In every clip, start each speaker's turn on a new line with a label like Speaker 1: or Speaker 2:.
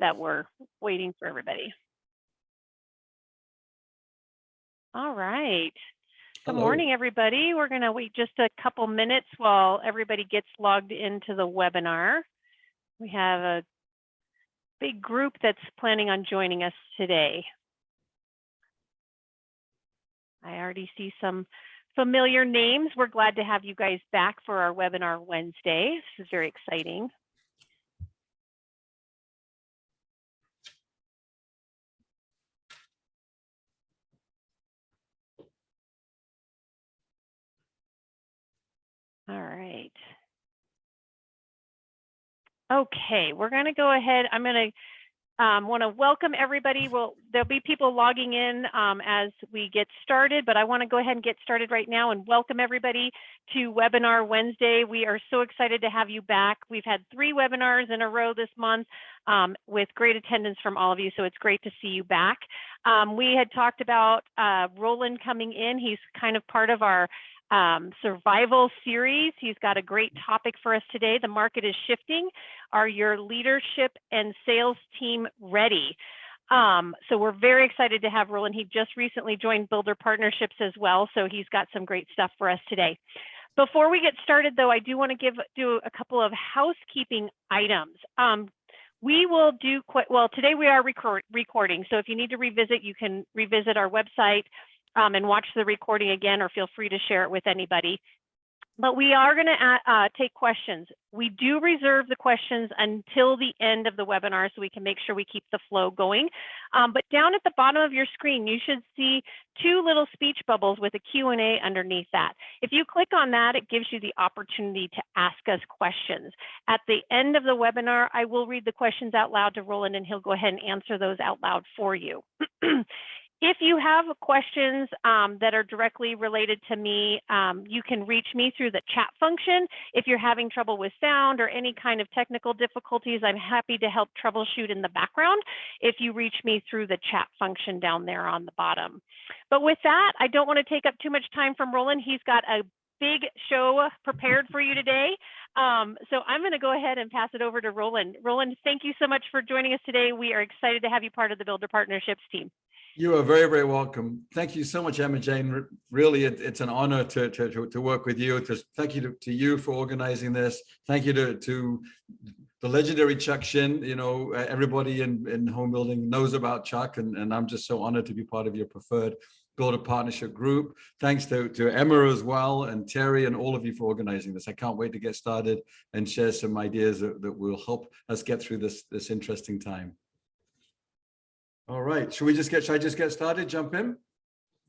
Speaker 1: that we're waiting for everybody. All right. Good morning, everybody. We're going to wait just a couple minutes while everybody gets logged into the webinar. We have a big group that's planning on joining us today. I already see some familiar names. We're glad to have you guys back for our webinar Wednesday. This is very exciting. All right. Okay, we're going to go ahead. I'm going to want to welcome everybody. There'll be people logging in as we get started, but I want to go ahead and get started right now and welcome everybody to Webinar Wednesday. We are so excited to have you back. We've had 3 webinars in a row this month with great attendance from all of you, so it's great to see you back. We had talked about Roland coming in. He's kind of part of our survival series. He's got a great topic for us today. The market is shifting. Are your leadership and sales team ready? So we're very excited to have Roland. He just recently joined Builder Partnerships as well, so he's got some great stuff for us today. Before we get started, though, I do want to do a couple of housekeeping items. We will do today we are recording, so if you need to revisit, you can revisit our website and watch the recording again, or feel free to share it with anybody. But we are going to take questions. We do reserve the questions until the end of the webinar so we can make sure we keep the flow going. But down at the bottom of your screen, you should see 2 little speech bubbles with a Q&A underneath that. If you click on that, it gives you the opportunity to ask us questions. At the end of the webinar, I will read the questions out loud to Roland, and he'll go ahead and answer those out loud for you. If you have questions that are directly related to me, you can reach me through the chat function. If you're having trouble with sound or any kind of technical difficulties, I'm happy to help troubleshoot in the background if you reach me through the chat function down there on the bottom. But with that, I don't want to take up too much time from Roland. He's got a big show prepared for you today. So I'm going to go ahead and pass it over to Roland. Roland, thank you so much for joining us today. We are excited to have you part of the Builder Partnerships team.
Speaker 2: You are very, very welcome. Thank you so much, Emma Jane. Really, it's an honor to work with you. Thank you to you for organizing this. Thank you to the legendary Chuck Shin. You know, everybody in home building knows about Chuck, and I'm just so honored to be part of your preferred Builder Partnership group. Thanks to Emma as well, and Terry, and all of you for organizing this. I can't wait to get started and share some ideas that will help us get through this interesting time. All right, should I just get started, jump in?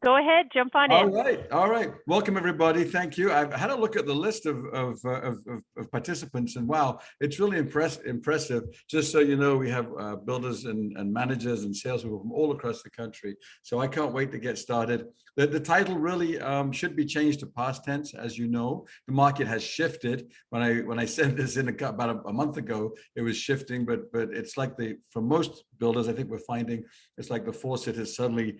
Speaker 1: Go ahead, jump on in.
Speaker 2: All right. Welcome, everybody. Thank you. I've had a look at the list of participants, and wow, it's really impressive. Just so you know, we have builders and managers and salespeople from all across the country. So I can't wait to get started. The title really should be changed to past tense. As you know, the market has shifted. When I sent this in about a month ago, it was shifting, but it's like for most builders, I think we're finding it's like the faucet has suddenly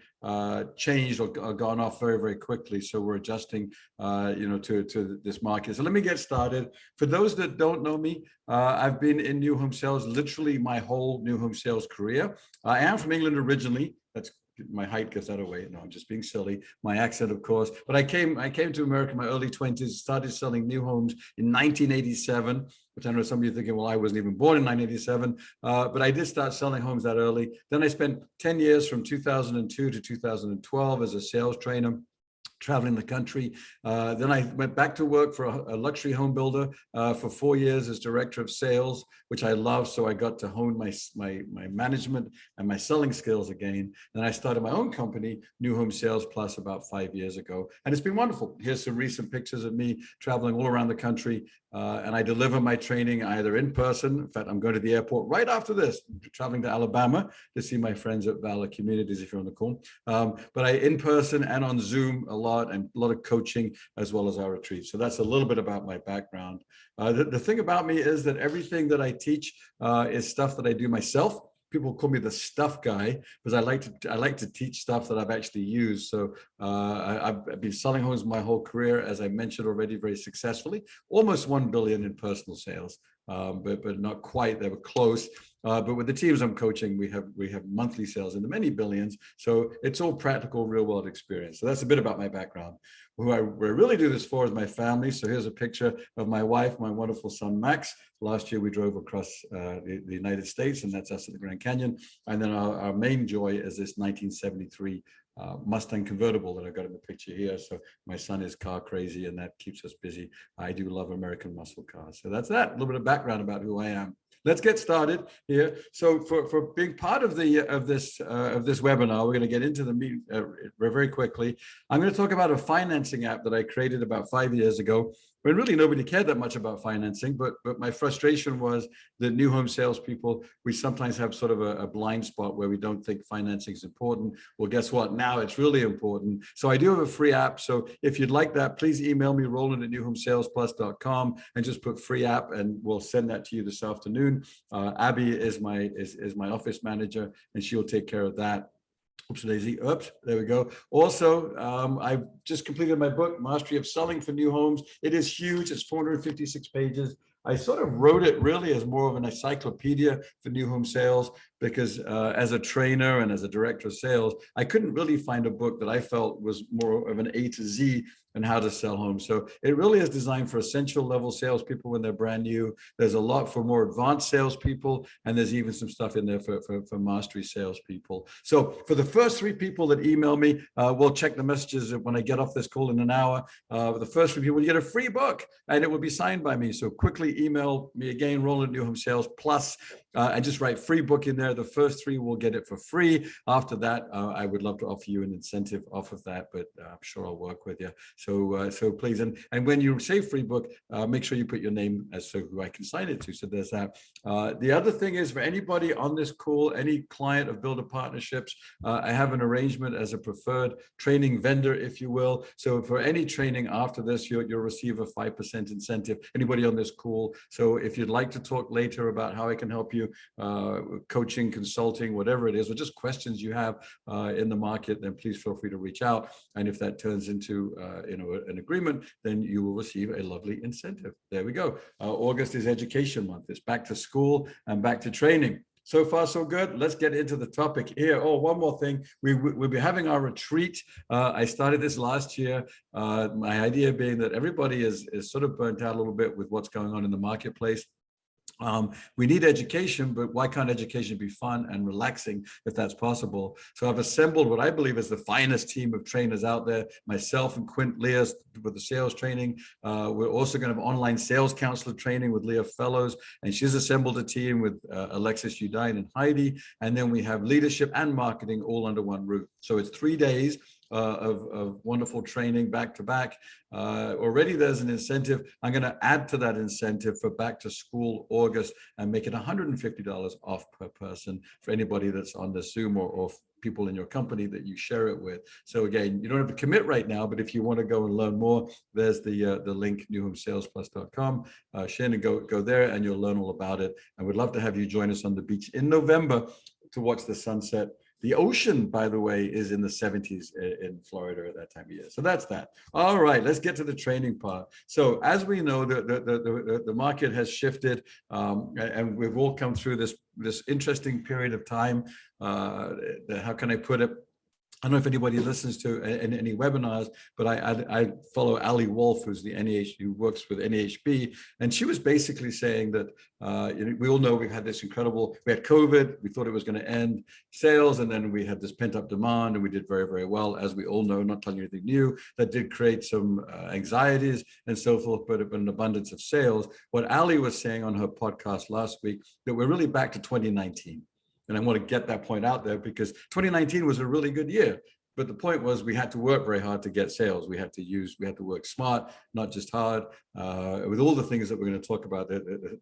Speaker 2: changed or gone off very, very quickly. So we're adjusting, to this market. So let me get started. For those that don't know me, I've been in new home sales literally my whole new home sales career. I am from England originally. That's my height gives that away. No, I'm just being silly. My accent, of course. But I came to America in my early 20s, started selling new homes in 1987, which I know some of you are thinking, well, I wasn't even born in 1987. But I did start selling homes that early. Then I spent 10 years from 2002 to 2012 as a sales trainer, traveling the country. Then I went back to work for a luxury home builder for 4 years as director of sales, which I love. So I got to hone my management and my selling skills again. Then I started my own company, New Home Sales Plus, about 5 years ago. And it's been wonderful. Here's some recent pictures of me traveling all around the country. And I deliver my training either in person. In fact, I'm going to the airport right after this, traveling to Alabama to see my friends at Valor Communities, if you're on the call. But in person and on Zoom a lot, and a lot of coaching, as well as our retreats. So that's a little bit about my background. The thing about me is that everything that I teach is stuff that I do myself. People call me the stuff guy because I like to teach stuff that I've actually used. So I've been selling homes my whole career, as I mentioned already, very successfully. Almost 1 billion in personal sales, but not quite. They were close. But with the teams I'm coaching, we have monthly sales in the many billions. So it's all practical, real world experience. So that's a bit about my background. Who I really do this for is my family. So here's a picture of my wife, my wonderful son, Max. Last year, we drove across the United States, and that's us at the Grand Canyon. And then our main joy is this 1973 Mustang convertible that I got in the picture here. So my son is car crazy, and that keeps us busy. I do love American muscle cars. So that's that, a little bit of background about who I am. Let's get started here. So for being part of this webinar, we're going to get into the meat very quickly. I'm going to talk about a financing app that I created about 5 years ago, when really nobody cared that much about financing. But my frustration was that new home salespeople, we sometimes have sort of a blind spot where we don't think financing is important. Well, guess what? Now it's really important. So I do have a free app. So if you'd like that, please email me, roland@newhomesalesplus.com, and just put free app, and we'll send that to you this afternoon. Abby is my office manager, and she'll take care of that. Oops, daisy. Oops, there we go. Also, I've just completed my book, Mastery of Selling for New Homes. It is huge. It's 456 pages. I sort of wrote it really as more of an encyclopedia for new home sales, because as a trainer and as a director of sales, I couldn't really find a book that I felt was more of an A to Z and how to sell homes. So it really is designed for essential level salespeople when they're brand new. There's a lot for more advanced salespeople, and there's even some stuff in there for mastery salespeople. So for the first 3 people that email me, we'll check the messages when I get off this call in an hour. The first 3 people, you get a free book, and it will be signed by me. So quickly email me again, Roland New Home Sales Plus, and just write free book in there. The first 3 will get it for free. After that, I would love to offer you an incentive off of that, but I'm sure I'll work with you. So please, and when you say free book, make sure you put your name as to who I can sign it to. So there's that. The other thing is, for anybody on this call, any client of Builder Partnerships, I have an arrangement as a preferred training vendor, if you will. So for any training after this, you'll receive a 5% incentive. Anybody on this call. So if you'd like to talk later about how I can help you, coaching, consulting, whatever it is, or just questions you have in the market, then please feel free to reach out. And if that turns into an agreement, then you will receive a lovely incentive. There we go. August is education month. It's back to school and back to training. So far, so good. Let's get into the topic here. Oh, one more thing. We'll be having our retreat. I started this last year. My idea being that everybody is sort of burnt out a little bit with what's going on in the marketplace. We need education, but why can't education be fun and relaxing if that's possible? So I've assembled what I believe is the finest team of trainers out there, myself and Quint Leah with the sales training. We're also going to have online sales counselor training with Leah Fellows, and she's assembled a team with Alexis Udine and Heidi. And then we have leadership and marketing all under one roof. So it's 3 days of wonderful training back to back. Already there's an incentive. I'm going to add to that incentive for back to school August and make it $150 off per person for anybody that's on the Zoom or people in your company that you share it with. So again, you don't have to commit right now, but if you want to go and learn more, there's the link, newhomesalesplus.com. Shannon, go there and you'll learn all about it. And we'd love to have you join us on the beach in November to watch the sunset. The ocean, by the way, is in the 70s in Florida at that time of year. So that's that. All right, let's get to the training part. So as we know, the market has shifted, and we've all come through this interesting period of time. How can I put it? I don't know if anybody listens to any webinars, but I follow Ali Wolf, who's who works with NAHB, and she was basically saying that we all know we've had this incredible. We had COVID, we thought it was going to end sales, and then we had this pent up demand, and we did very, very well, as we all know. Not telling you anything new. That did create some anxieties and so forth, but an abundance of sales. What Ali was saying on her podcast last week, that we're really back to 2019. And I want to get that point out there because 2019 was a really good year. But the point was we had to work very hard to get sales. We had to work smart, not just hard, with all the things that we're going to talk about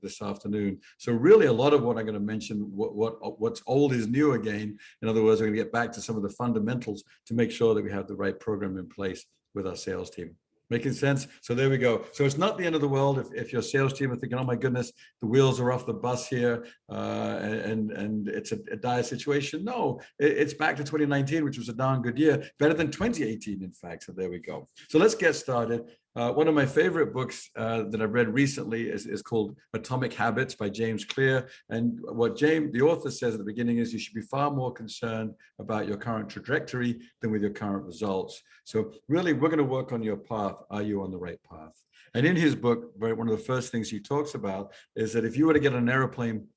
Speaker 2: this afternoon. So really a lot of what I'm going to mention, what's old is new again. In other words, we're going to get back to some of the fundamentals to make sure that we have the right program in place with our sales team. Making sense? So there we go. So it's not the end of the world if your sales team are thinking, oh my goodness, the wheels are off the bus here, and it's a dire situation. No, it's back to 2019, which was a darn good year, better than 2018, in fact. So there we go. So let's get started. One of my favorite books that I've read recently is called Atomic Habits by James Clear. And what the author says at the beginning is you should be far more concerned about your current trajectory than with your current results. So really, we're going to work on your path. Are you on the right path? And in his book, one of the first things he talks about is that if you were to get on an airplane,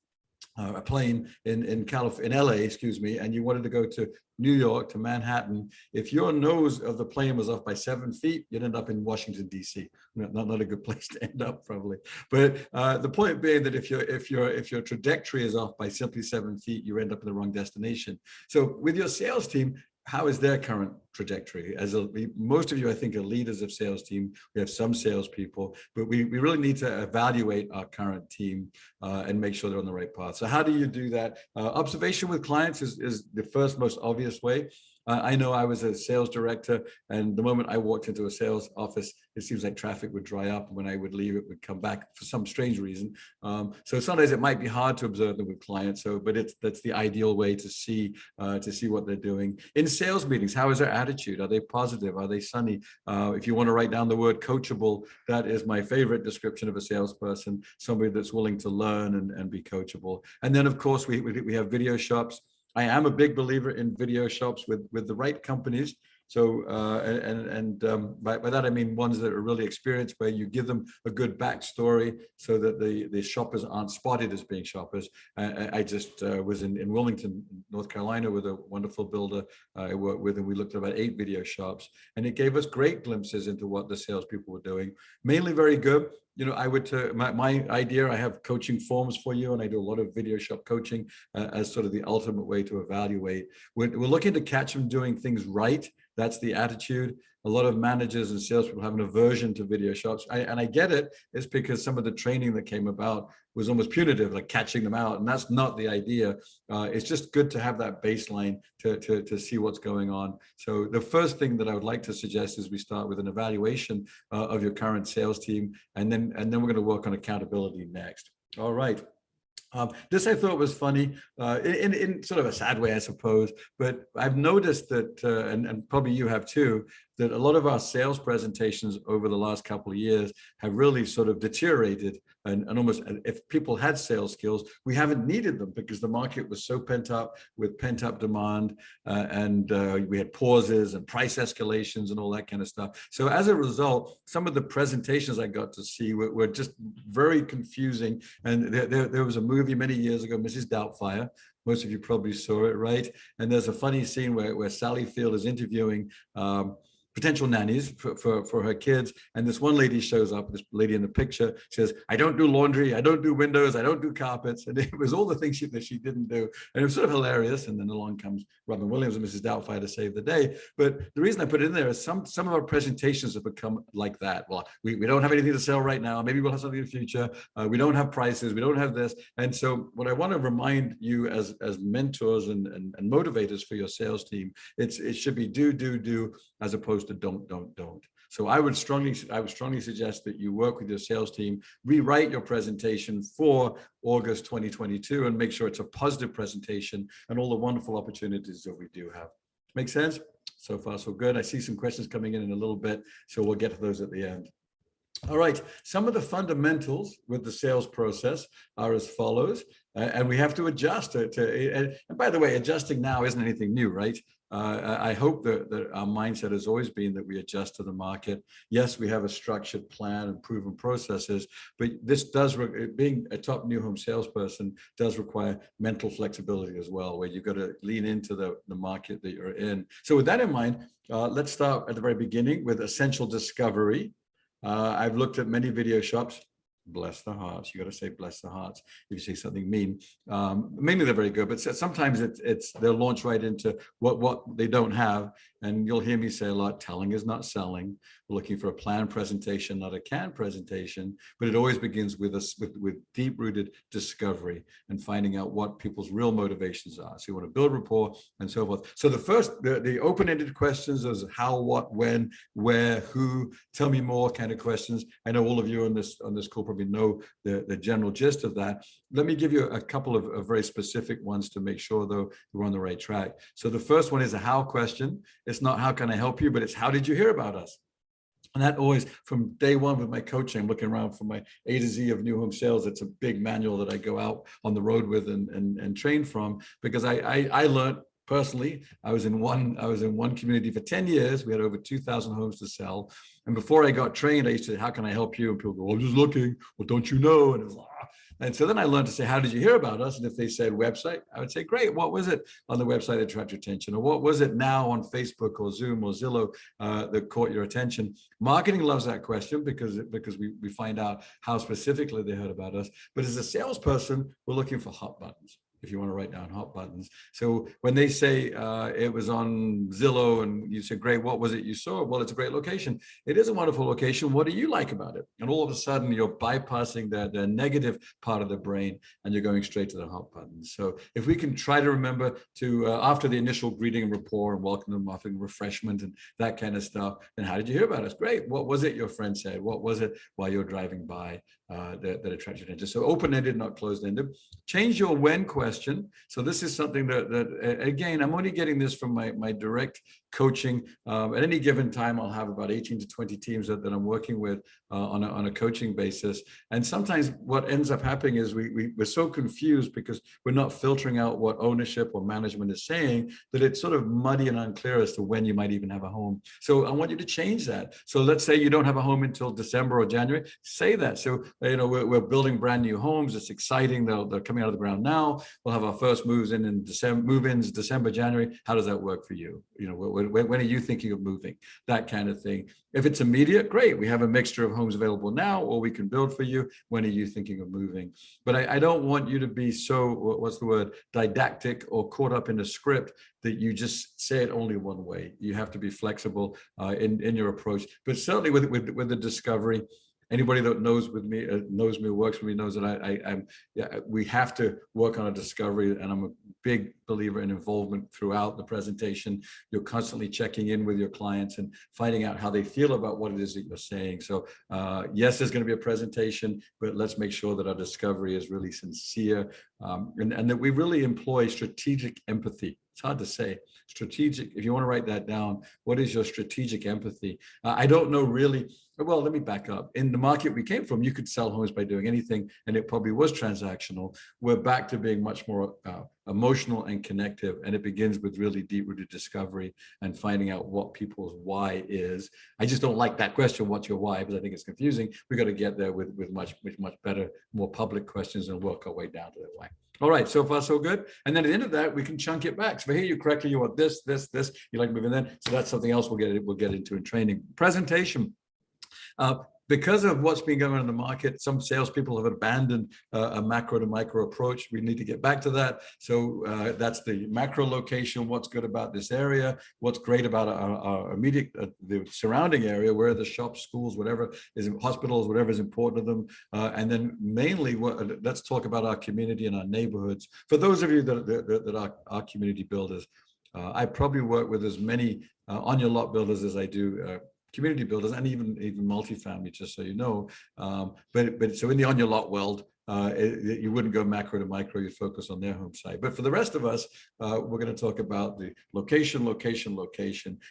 Speaker 2: a plane in LA, excuse me, and you wanted to go to New York, to Manhattan, if your nose of the plane was off by 7 feet, you'd end up in Washington, D.C. Not a good place to end up, probably. But the point being that if your trajectory is off by simply 7 feet, you end up in the wrong destination. So with your sales team, how is their current trajectory? Most of you, I think, are leaders of sales team. We have some salespeople, but we really need to evaluate our current team and make sure they're on the right path. So how do you do that? Observation with clients is the first most obvious way. I know I was a sales director, and the moment I walked into a sales office, it seems like traffic would dry up. When I would leave, it would come back for some strange reason. So sometimes it might be hard to observe them with clients. But that's the ideal way to see what they're doing. In sales meetings, how is their attitude? Are they positive? Are they sunny? If you want to write down the word coachable, that is my favorite description of a salesperson, somebody that's willing to learn and be coachable. And then, of course, we have video shops. I am a big believer in video shops with the right companies. So, by that, I mean ones that are really experienced, where you give them a good backstory so that the shoppers aren't spotted as being shoppers. I just was in Wilmington, North Carolina, with a wonderful builder I worked with, and we looked at about 8 video shops, and it gave us great glimpses into what the salespeople were doing. Mainly very good. I would, my idea, I have coaching forms for you, and I do a lot of video shop coaching as sort of the ultimate way to evaluate. We're looking to catch them doing things right. That's the attitude. A lot of managers and salespeople have an aversion to video shops. And I get it. It's because some of the training that came about was almost punitive, like catching them out. And that's not the idea. It's just good to have that baseline to see what's going on. So the first thing that I would like to suggest is we start with an evaluation of your current sales team. And then we're going to work on accountability next. All right. This I thought was funny, in sort of a sad way, I suppose, but I've noticed that, and probably you have too, that a lot of our sales presentations over the last couple of years have really sort of deteriorated, and almost, if people had sales skills, we haven't needed them because the market was so pent up with pent up demand, and we had pauses and price escalations and all that kind of stuff. So as a result, some of the presentations I got to see were just very confusing. And there was a movie many years ago, Mrs. Doubtfire. Most of you probably saw it, right? And there's a funny scene where Sally Field is interviewing potential nannies for her kids. And this one lady shows up, this lady in the picture says, I don't do laundry, I don't do windows, I don't do carpets. And it was all the things that she didn't do. And it was sort of hilarious. And then along comes Robin Williams and Mrs. Doubtfire to save the day. But the reason I put it in there is some of our presentations have become like that. Well, we don't have anything to sell right now. Maybe we'll have something in the future. We don't have prices, we don't have this. And so what I want to remind you as mentors and motivators for your sales team, it should be do, as opposed to don't. So I would strongly suggest that you work with your sales team, rewrite your presentation for August 2022, and make sure it's a positive presentation and all the wonderful opportunities that we do have. Make sense? So far, so good. I see some questions coming in a little bit, so we'll get to those at the end. All right, some of the fundamentals with the sales process are as follows, and we have to adjust and by the way, adjusting now isn't anything new, right? I hope that our mindset has always been that we adjust to the market. Yes, we have a structured plan and proven processes, but this being a top new home salesperson does require mental flexibility as well, where you've got to lean into the market that you're in. So with that in mind, let's start at the very beginning with essential discovery. I've looked at many video shops. Bless the hearts. You got to say bless the hearts if you say something mean. Mainly they're very good, but sometimes they'll launch right into what they don't have. And you'll hear me say a lot, telling is not selling. We're looking for a planned presentation, not a canned presentation, but it always begins with deep-rooted discovery and finding out what people's real motivations are. So you want to build rapport and so forth. So the open-ended questions is how, what, when, where, who, tell me more kind of questions. I know all of you on this call probably know the general gist of that. Let me give you a couple of very specific ones to make sure, though, we're on the right track. So the first one is a how question. It's not how can I help you, but it's how did you hear about us? And that always, from day one with my coaching, I'm looking around for my A to Z of new home sales. It's a big manual that I go out on the road with and train from, because I learned personally. I was in one community for 10 years. We had over 2,000 homes to sell. And before I got trained, I used to say, how can I help you? And people go, well, I'm just looking. Well, don't you know? And it was, and so then I learned to say, how did you hear about us? And if they said website, I would say, great. What was it on the website that attracted your attention? Or what was it now on Facebook or Zoom or Zillow that caught your attention? Marketing loves that question because we find out how specifically they heard about us. But as a salesperson, we're looking for hot buttons. If you want to write down hot buttons. So when they say it was on Zillow and you say, great, what was it you saw? Well, it's a great location. It is a wonderful location. What do you like about it? And all of a sudden you're bypassing the negative part of the brain and you're going straight to the hot buttons. So if we can try to remember to, after the initial greeting and rapport and welcome them, offering refreshment and that kind of stuff, then how did you hear about us? Great. What was it your friend said? What was it while you're driving by that attracted your attention? So open-ended, not closed-ended. Change your when question. So this is something that again, I'm only getting this from my direct coaching. At any given time, I'll have about 18 to 20 teams that I'm working with on a coaching basis. And sometimes what ends up happening is we're so confused because we're not filtering out what ownership or management is saying, that it's sort of muddy and unclear as to when you might even have a home. So I want you to change that. So let's say you don't have a home until December or January, say that. So, we're building brand new homes. It's exciting. They're coming out of the ground now. We'll have our first move-ins December, January. How does that work for you? When are you thinking of moving? That kind of thing. If it's immediate, great. We have a mixture of homes available now, or we can build for you. When are you thinking of moving? But I don't want you to be so, what's the word, didactic or caught up in a script that you just say it only one way. You have to be flexible in your approach. But certainly with the discovery, anybody that knows me, works with me, knows that we have to work on a discovery, and I'm a big believer in involvement throughout the presentation. You're constantly checking in with your clients and finding out how they feel about what it is that you're saying. So yes, there's going to be a presentation, but let's make sure that our discovery is really sincere, and that we really employ strategic empathy. It's hard to say. Strategic, if you want to write that down, what is your strategic empathy? I don't know really. Well, let me back up. In the market we came from, you could sell homes by doing anything, and it probably was transactional. We're back to being much more emotional and connective, and it begins with really deep-rooted discovery and finding out what people's why is. I just don't like that question, what's your why? Because I think it's confusing. We got to get there with much better, more public questions and work our way down to that why. All right, so far so good. And then at the end of that, we can chunk it back. So if I hear you correctly, you want this, you like moving then. So that's something else we'll get into in training. Presentation. Because of what's been going on in the market, some salespeople have abandoned a macro to micro approach. We need to get back to that. So that's the macro location. What's good about this area? What's great about our immediate, the surrounding area, where the shops, schools, whatever is, hospitals, whatever is important to them. And then mainly, let's talk about our community and our neighborhoods. For those of you that are community builders, I probably work with as many on your lot builders as I do community builders, and even multifamily, just so you know. But so in the on your lot world, you wouldn't go macro to micro, you'd focus on their home site. But for the rest of us, we're going to talk about the location,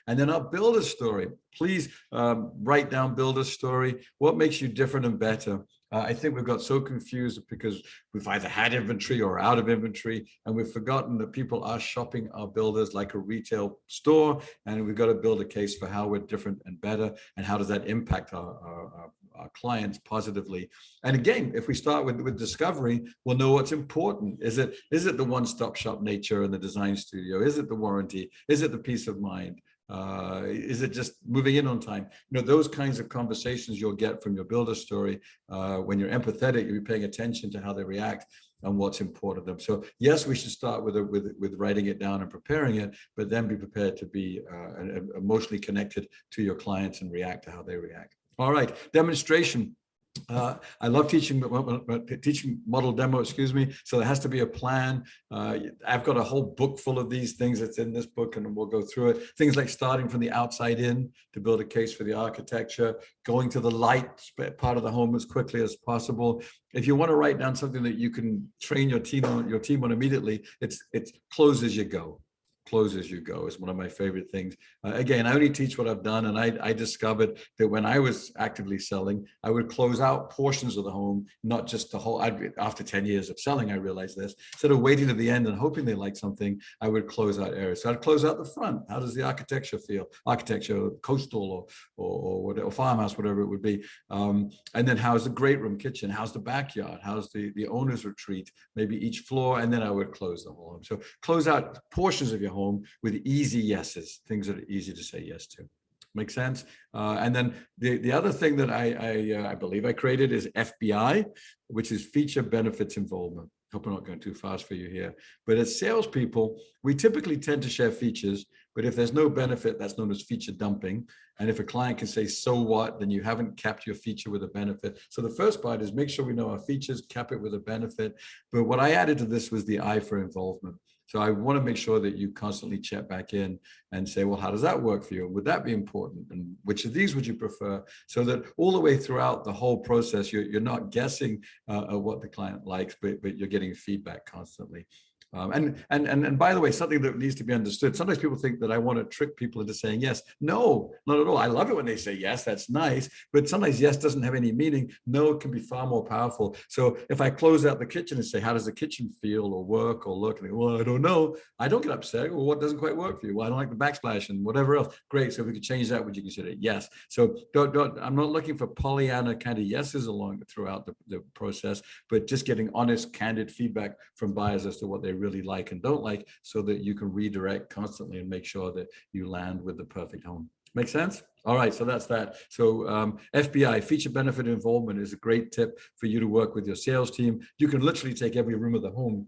Speaker 2: and then our builder story. Please write down builder story. What makes you different and better? I think we've got so confused because we've either had inventory or out of inventory, and we've forgotten that people are shopping our builders like a retail store, and we've got to build a case for how we're different and better, and how does that impact our clients positively. And again, if we start with discovery, we'll know what's important. Is it the one-stop shop nature in the design studio? Is it the warranty? Is it the peace of mind? Is it just moving in on time? Those kinds of conversations you'll get from your builder story. When you're empathetic, you'll be paying attention to how they react and what's important to them. So yes, we should start with writing it down and preparing it, but then be prepared to be emotionally connected to your clients and react to how they react. All right, demonstration. I love teaching model demo, so there has to be a plan. I've got a whole book full of these things that's in this book, and we'll go through it. Things like starting from the outside in to build a case for the architecture, going to the light part of the home as quickly as possible. If you want to write down something that you can train your team on immediately, it's close as you go. close as you go is one of my favorite things. Again, I only teach what I've done, and I discovered that when I was actively selling, I would close out portions of the home, not just the whole. After 10 years of selling, I realized this. Instead of waiting to the end and hoping they like something, I would close out areas. So I'd close out the front. How does the architecture feel? Architecture, coastal or farmhouse, whatever it would be. And then how's the great room, kitchen? How's the backyard? How's the owner's retreat? Maybe each floor, and then I would close the whole home. So close out portions of your home with easy yeses, things that are easy to say yes to. Make sense? And then the other thing that I believe I created is FBI, which is feature benefits involvement. Hope I'm not going too fast for you here. But as salespeople, we typically tend to share features, but if there's no benefit, that's known as feature dumping. And if a client can say, so what, then you haven't capped your feature with a benefit. So the first part is make sure we know our features, cap it with a benefit. But what I added to this was the I for involvement. So I want to make sure that you constantly check back in and say, well, how does that work for you? Would that be important? And which of these would you prefer? So that all the way throughout the whole process, you're not guessing what the client likes, but you're getting feedback constantly. And by the way, something that needs to be understood. Sometimes people think that I want to trick people into saying yes. No, not at all. I love it when they say yes. That's nice. But sometimes yes doesn't have any meaning. No can be far more powerful. So if I close out the kitchen and say, how does the kitchen feel or work or look? And they go, well, I don't know. I don't get upset. Well, what doesn't quite work for you? Well, I don't like the backsplash and whatever else. Great. So if we could change that, would you consider it? Yes. So I'm not looking for Pollyanna kind of yeses along throughout the process, but just getting honest, candid feedback from buyers as to what they really like and don't like, so that you can redirect constantly and make sure that you land with the perfect home. Make sense? All right, so that's that. So FBI, feature benefit involvement, is a great tip for you to work with your sales team. You can literally take every room of the home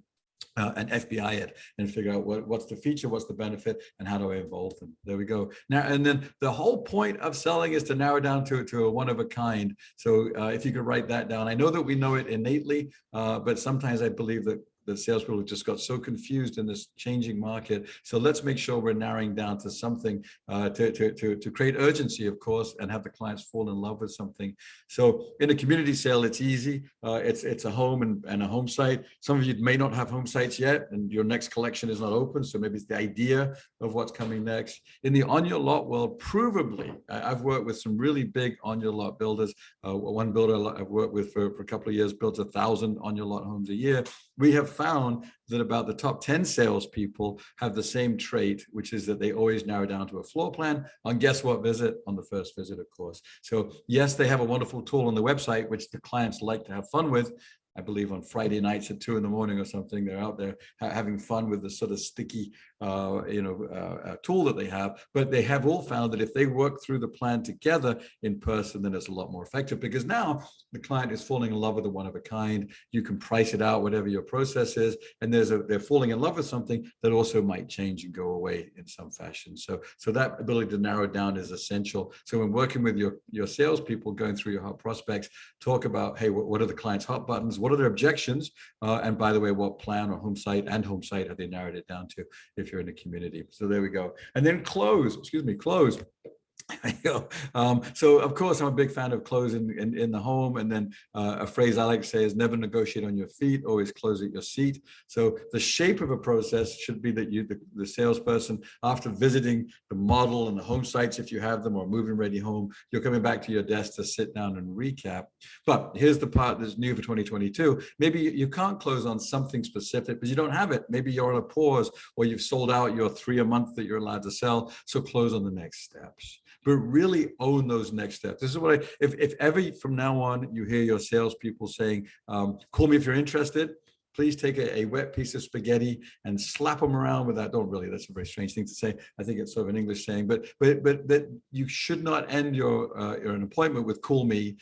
Speaker 2: and FBI it and figure out what's the feature, what's the benefit, and how do I involve them. There we go. Now, and then the whole point of selling is to narrow down to a one of a kind. So if you could write that down. I know that we know it innately, but sometimes I believe that the salespeople just got so confused in this changing market. So let's make sure we're narrowing down to something to create urgency, of course, and have the clients fall in love with something. So in a community sale, it's easy. It's a home and a home site. Some of you may not have home sites yet, and your next collection is not open. So maybe it's the idea of what's coming next. In the on your lot world, provably, I've worked with some really big on your lot builders. One builder I've worked with for a couple of years built 1,000 on your lot homes a year. We have found that about the top 10 salespeople have the same trait, which is that they always narrow down to a floor plan on guess what visit? On the first visit, of course. So yes, they have a wonderful tool on the website, which the clients like to have fun with. I believe on Friday nights at 2 in the morning or something, they're out there having fun with the sort of sticky, tool that they have. But they have all found that if they work through the plan together in person, then it's a lot more effective, because now the client is falling in love with a one of a kind. You can price it out, whatever your process is, and they're falling in love with something that also might change and go away in some fashion. So that ability to narrow down is essential. So when working with your salespeople, going through your hot prospects, talk about, hey, what are the client's hot buttons? What are their objections? And by the way, what plan or home site have they narrowed it down to if you're in a community? So there we go. And then close. So of course, I'm a big fan of closing in the home. And then a phrase I like to say is never negotiate on your feet, always close at your seat. So the shape of a process should be that the salesperson, after visiting the model and the home sites, if you have them, or moving ready home, you're coming back to your desk to sit down and recap. But here's the part that's new for 2022. Maybe you can't close on something specific because you don't have it. Maybe you're on a pause, or you've sold out your 3 a month that you're allowed to sell. So close on the next steps, but really own those next steps. This is what if ever from now on you hear your salespeople saying, call me if you're interested, please take a wet piece of spaghetti and slap them around with that. Don't really, that's a very strange thing to say. I think it's sort of an English saying, but that you should not end your an appointment with call me.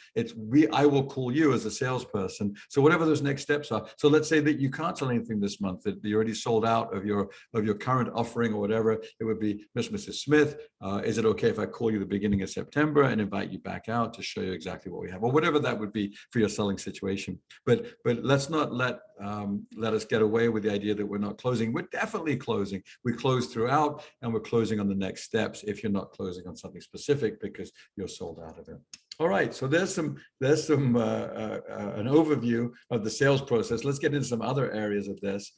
Speaker 2: I will call you as a salesperson. So whatever those next steps are. So let's say that you can't sell anything this month, that you already sold out of your current offering or whatever. It would be, Mrs. Smith, is it okay if I call you the beginning of September and invite you back out to show you exactly what we have, or whatever that would be for your selling situation. But let's not let us get away with the idea that we're not closing. We're definitely closing. We close throughout, and we're closing on the next steps if you're not closing on something specific because you're sold out of it. All right, so there's an overview of the sales process. Let's get into some other areas of this.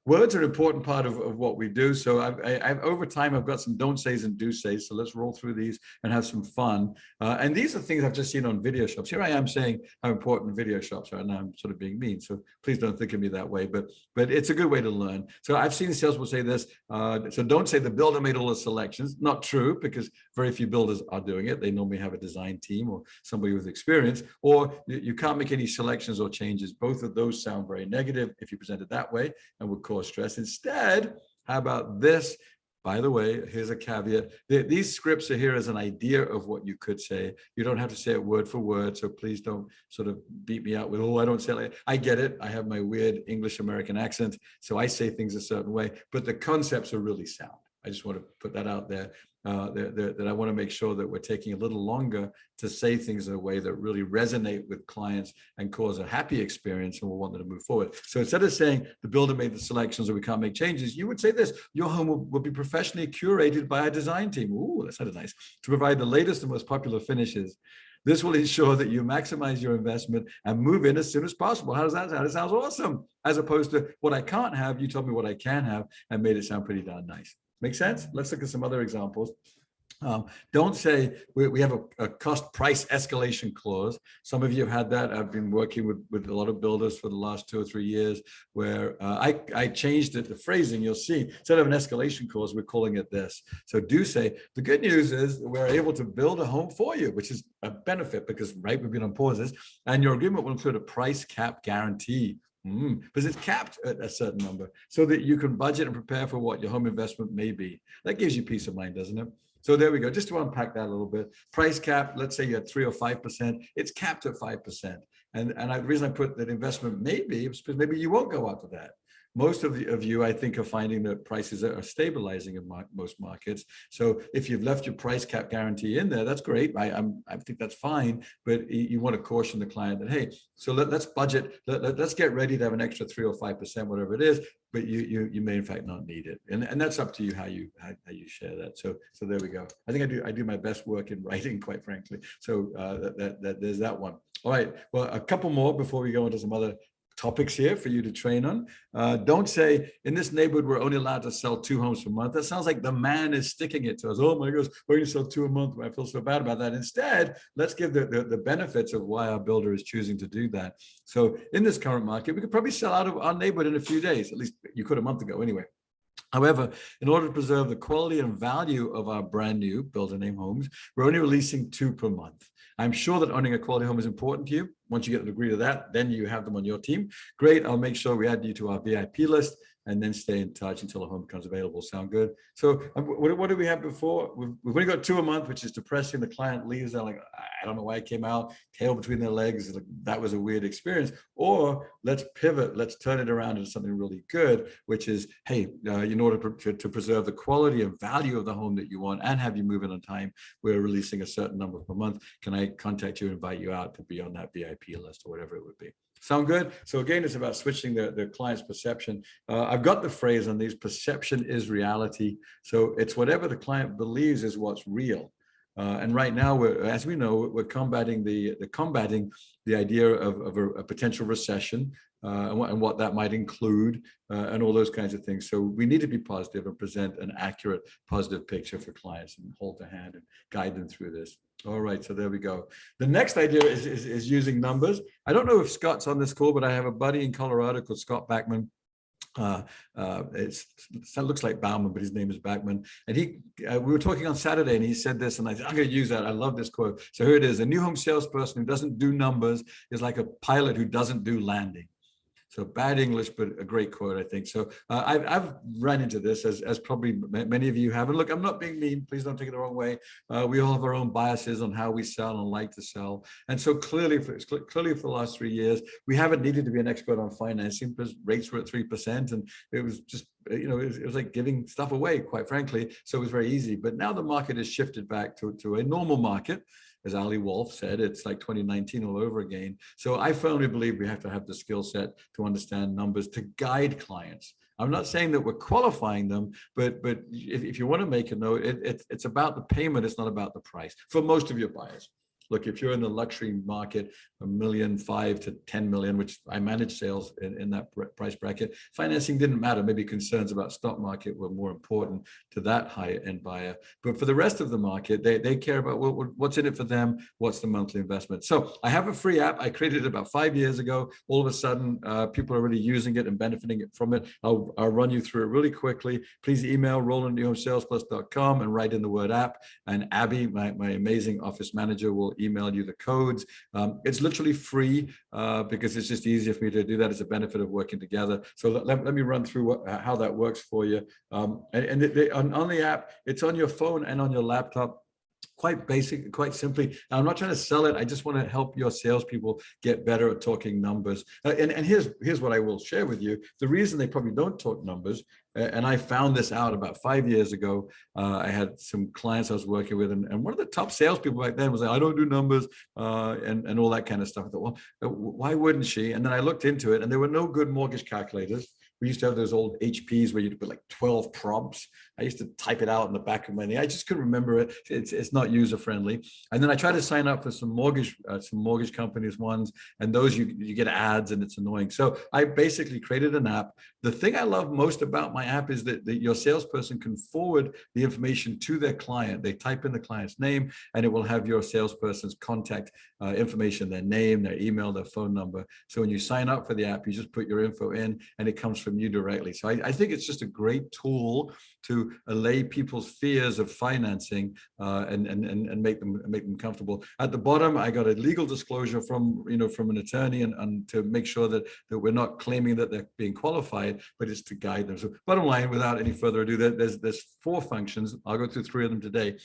Speaker 2: Words are an important part of what we do. So I've over time, I've got some don't says and do says. So let's roll through these and have some fun. And these are things I've just seen on video shops. Here I am saying how important video shops are. Now I'm sort of being mean. So please don't think of me that way, but it's a good way to learn. So I've seen salespeople say this. So don't say the builder made all the selections. Not true, because very few builders are doing it. They normally have a design team or somebody with experience, or you can't make any selections or changes. Both of those sound very negative if you present it that way and would cause stress. Instead, how about this? By the way, here's a caveat. These scripts are here as an idea of what you could say. You don't have to say it word for word, so please don't sort of beat me out with, oh, I don't say it like, I get it. I have my weird English American accent, so I say things a certain way, but the concepts are really sound. I just want to put that out there, that I want to make sure that we're taking a little longer to say things in a way that really resonate with clients and cause a happy experience, and we'll want them to move forward. So instead of saying the builder made the selections or we can't make changes, you would say this: your home will be professionally curated by a design team. Ooh, that sounded nice. To provide the latest and most popular finishes. This will ensure that you maximize your investment and move in as soon as possible. How does that sound? It sounds awesome. As opposed to what I can't have, you told me what I can have and made it sound pretty darn nice. Make sense? Let's look at some other examples. Don't say we have a cost price escalation clause. Some of you have had that. I've been working with a lot of builders for the last 2 or 3 years where I changed it, the phrasing. You'll see, instead of an escalation clause, we're calling it this. So do say, the good news is that we're able to build a home for you, which is a benefit because, right, we've been on pauses, and your agreement will include a price cap guarantee. Because it's capped at a certain number so that you can budget and prepare for what your home investment may be. That gives you peace of mind, doesn't it? So there we go. Just to unpack that a little bit. Price cap, let's say you had 3 or 5%, it's capped at 5%. And the reason I put that investment maybe is because maybe you won't go up to that. Most of you, I think, are finding that prices are stabilizing in most markets. So if you've left your price cap guarantee in there, that's great. I think that's fine. But you want to caution the client that, hey, so let's budget. Let's get ready to have an extra 3 or 5%, whatever it is. But you may in fact not need it, and that's up to you how you share that. So there we go. I think I do my best work in writing, quite frankly. So that there's that one. All right. Well, a couple more before we go into some other topics here for you to train on. Don't say, in this neighborhood, we're only allowed to sell 2 homes per month. That sounds like the man is sticking it to us. Oh my gosh, we're going to sell 2 a month. I feel so bad about that. Instead, let's give the benefits of why our builder is choosing to do that. So in this current market, we could probably sell out of our neighborhood in a few days. At least you could a month ago anyway. However, in order to preserve the quality and value of our brand new builder name homes, we're only releasing 2 per month. I'm sure that owning a quality home is important to you. Once you get an agree to that, then you have them on your team. Great, I'll make sure we add you to our VIP list and then stay in touch until a home becomes available. Sound good? So what did we have before? We've only got 2 a month, which is depressing. The client leaves, they're like, I don't know why I came out, tail between their legs. Like, that was a weird experience. Or let's pivot, let's turn it around into something really good, which is, hey, in order to preserve the quality and value of the home that you want and have you move in on time, we're releasing a certain number per month. Can I contact you and invite you out to be on that VIP list or whatever it would be? Sound good? So again, it's about switching the client's perception. I've got the phrase on these: perception is reality. So it's whatever the client believes is what's real. And right now, as we know, we're combating the idea of a potential recession and what that might include and all those kinds of things. So we need to be positive and present an accurate, positive picture for clients and hold their hand and guide them through this. All right, so there we go. The next idea is using numbers. I don't know if Scott's on this call, but I have a buddy in Colorado called Scott Backman. It looks like Bauman, but his name is Backman. And we were talking on Saturday, and he said this, and I'm going to use that. I love this quote. So here it is: a new home salesperson who doesn't do numbers is like a pilot who doesn't do landing. So bad English, but a great quote, I think. So I've run into this, as probably many of you have. And look, I'm not being mean. Please don't take it the wrong way. We all have our own biases on how we sell and like to sell. And so clearly for the last 3 years, we haven't needed to be an expert on financing because rates were at 3%. And it was just, it was like giving stuff away, quite frankly. So it was very easy. But now the market has shifted back to a normal market. As Ali Wolf said, it's like 2019 all over again. So I firmly believe we have to have the skill set to understand numbers, to guide clients. I'm not saying that we're qualifying them, but if you want to make a note, it's about the payment. It's not about the price for most of your buyers. look, if you're in the luxury market, $1.5 million to 10 million, which I manage sales in that price bracket, financing didn't matter. Maybe concerns about stock market were more important to that higher end buyer. But for the rest of the market, they care about what's in it for them, what's the monthly investment. So I have a free app. I created it about 5 years ago. All of a sudden, people are already using it and benefiting from it. I'll run you through it really quickly. Please email roland@newhomesalesplus.com and write in the word app. And Abby, my amazing office manager, will email you the codes. It's literally free because it's just easier for me to do that. It's a benefit of working together. So let me run through how that works for you. On the app, it's on your phone and on your laptop. Quite basic, quite simply. I'm not trying to sell it. I just want to help your salespeople get better at talking numbers. And here's what I will share with you. The reason they probably don't talk numbers, and I found this out about 5 years ago. I had some clients I was working with, and one of the top salespeople back then was like, I don't do numbers and all that kind of stuff. I thought, well, why wouldn't she? And then I looked into it, and there were no good mortgage calculators. We used to have those old HPs where you'd put like 12 prompts. I used to type it out in the back of my knee. I just couldn't remember it. It's not user friendly. And then I tried to sign up for some mortgage companies ones, and those you get ads and it's annoying. So I basically created an app. The thing I love most about my app is that your salesperson can forward the information to their client. They type in the client's name, and it will have your salesperson's contact information, their name, their email, their phone number. So when you sign up for the app, you just put your info in, and it comes from you directly. So I think it's just a great tool to allay people's fears of financing and make them comfortable. At the bottom, I got a legal disclosure from an attorney and to make sure that we're not claiming that they're being qualified, but it's to guide them. So bottom line, without any further ado, there's 4 functions. I'll go through 3 of them today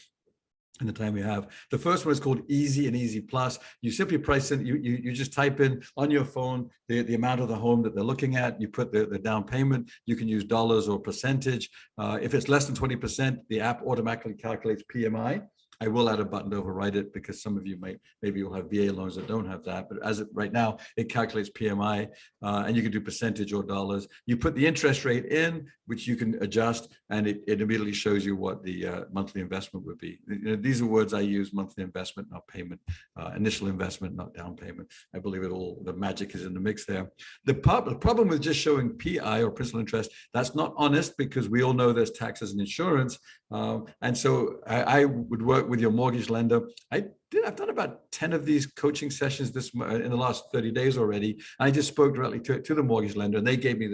Speaker 2: in the time we have. The first one is called Easy and Easy Plus. You simply price in, you just type in on your phone the amount of the home that they're looking at. You put the down payment. You can use dollars or percentage. If it's less than 20%, the app automatically calculates PMI. I will add a button to override it because some of you maybe you'll have VA loans that don't have that. But right now, it calculates PMI, and you can do percentage or dollars. You put the interest rate in, which you can adjust, and it immediately shows you what the monthly investment would be. These are words I use: monthly investment, not payment; initial investment, not down payment. I believe the magic is in the mix there. The problem with just showing PI or principal interest, that's not honest, because we all know there's taxes and insurance. And so I would work with your mortgage lender. I've done about 10 of these coaching sessions in the last 30 days already. I just spoke directly to the mortgage lender, and they gave me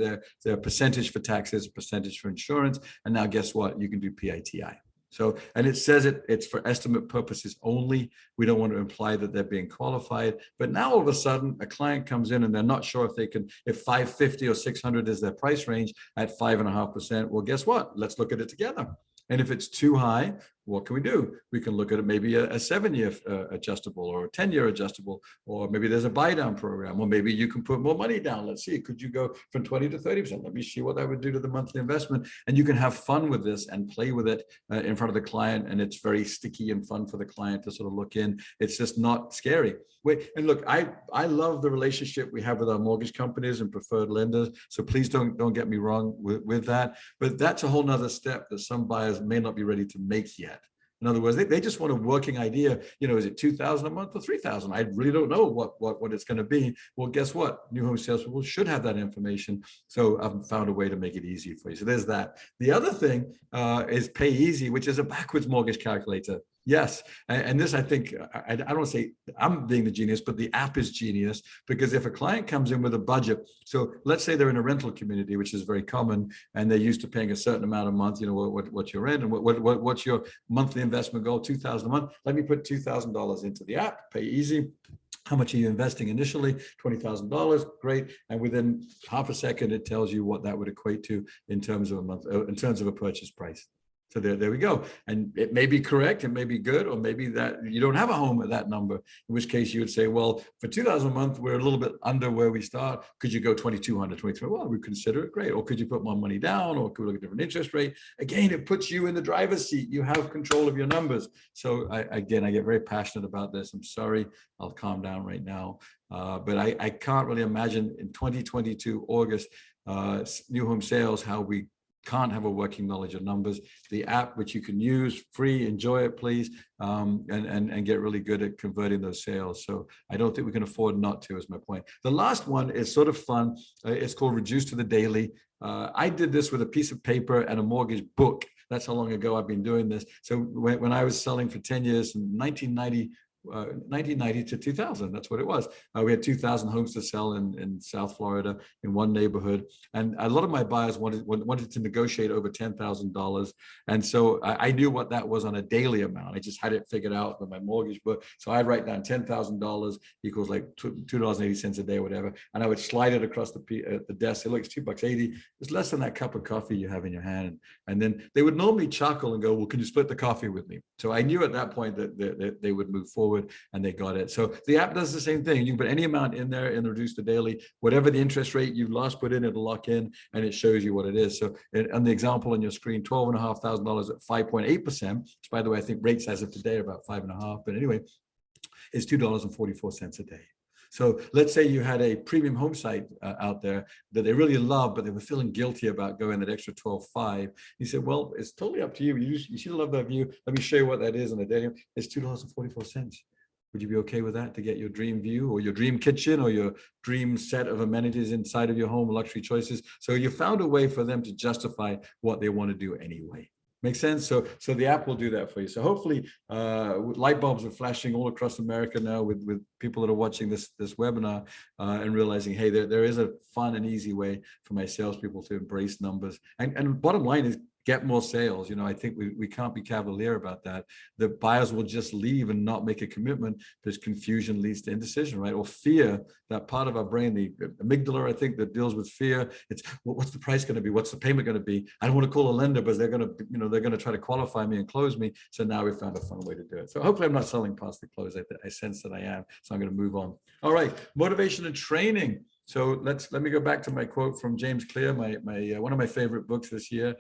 Speaker 2: their percentage for taxes, percentage for insurance. And now guess what? You can do PITI. So, and it says it's for estimate purposes only. We don't want to imply that they're being qualified. But now all of a sudden, a client comes in and they're not sure if 550 or 600 is their price range at 5.5%. Well, guess what? Let's look at it together. And if it's too high, what can we do? We can look at it maybe a 7-year adjustable or a 10-year adjustable, or maybe there's a buy down program, or maybe you can put more money down. Let's see, could you go from 20 to 30%? Let me see what that would do to the monthly investment. And you can have fun with this and play with it in front of the client. And it's very sticky and fun for the client to sort of look in. It's just not scary. And look, I love the relationship we have with our mortgage companies and preferred lenders. So please don't get me wrong with that. But that's a whole nother step that some buyers may not be ready to make yet. In other words, they just want a working idea. Is it $2,000 a month or $3,000? I really don't know what it's going to be. Well, guess what? New home salespeople should have that information. So I've found a way to make it easy for you. So there's that. The other thing is Pay Easy, which is a backwards mortgage calculator. Yes. And this, I think, I don't want to say I'm being the genius, but the app is genius, because if a client comes in with a budget, so let's say they're in a rental community, which is very common, and they're used to paying a certain amount a month, what's your rent and what's your monthly investment goal, $2,000 a month. Let me put $2,000 into the app, Pay Easy. How much are you investing initially? $20,000, great. And within half a second, it tells you what that would equate to in terms of a purchase price. So there we go. And it may be correct, it may be good, or maybe that you don't have a home at that number, in which case you would say, well, for $2,000 a month, we're a little bit under where we start. Could you go $2,200, $2,300? Well, we consider it, great. Or could you put more money down, or could we look at a different interest rate? Again, it puts you in the driver's seat. You have control of your numbers. So I get very passionate about this. I'm sorry, I'll calm down right now. But I can't really imagine in 2022, August, new home sales, how we can't have a working knowledge of numbers. The app, which you can use free, enjoy it, please, and get really good at converting those sales. So I don't think we can afford not to, is my point. The last one is sort of fun. It's called Reduce to the Daily. I did this with a piece of paper and a mortgage book. That's how long ago I've been doing this. So when I was selling for 10 years in 1990 to 2000, that's what it was. We had 2,000 homes to sell in South Florida in one neighborhood. And a lot of my buyers wanted to negotiate over $10,000. And so I knew what that was on a daily amount. I just had it figured out with my mortgage book. So I'd write down $10,000 equals like $2.80 a day or whatever. And I would slide it across the desk. Say, look, it's $2.80. It's less than that cup of coffee you have in your hand. And then they would normally chuckle and go, well, can you split the coffee with me? So I knew at that point that they would move forward, and they got it. So the app does the same thing. You can put any amount in there and reduce the daily, whatever the interest rate you last put in, it'll lock in and it shows you what it is. So on the example on your screen, $12,500 at 5.8%, which by the way, I think rates as of today are about 5.5, but anyway, is $2.44 a day. So let's say you had a premium home site out there that they really love, but they were feeling guilty about going that extra 12.5. You said, well, it's totally up to you. You should love that view. Let me show you what that is on a daily. It's $2.44. Would you be okay with that to get your dream view or your dream kitchen or your dream set of amenities inside of your home, luxury choices? So you found a way for them to justify what they want to do anyway. Makes sense? So the app will do that for you. So hopefully light bulbs are flashing all across America now with people that are watching this webinar and realizing, hey, there is a fun and easy way for my salespeople to embrace numbers. And bottom line is, get more sales. I think we can't be cavalier about that. The buyers will just leave and not make a commitment because confusion leads to indecision, right? Or fear, that part of our brain, the amygdala, I think, that deals with fear. It's, well, what's the price going to be? What's the payment going to be? I don't want to call a lender because they're going to try to qualify me and close me. So now we found a fun way to do it. So hopefully I'm not selling past the close. I sense that I am. So I'm going to move on. All right, motivation and training. So let me go back to my quote from James Clear, my one of my favorite books this year.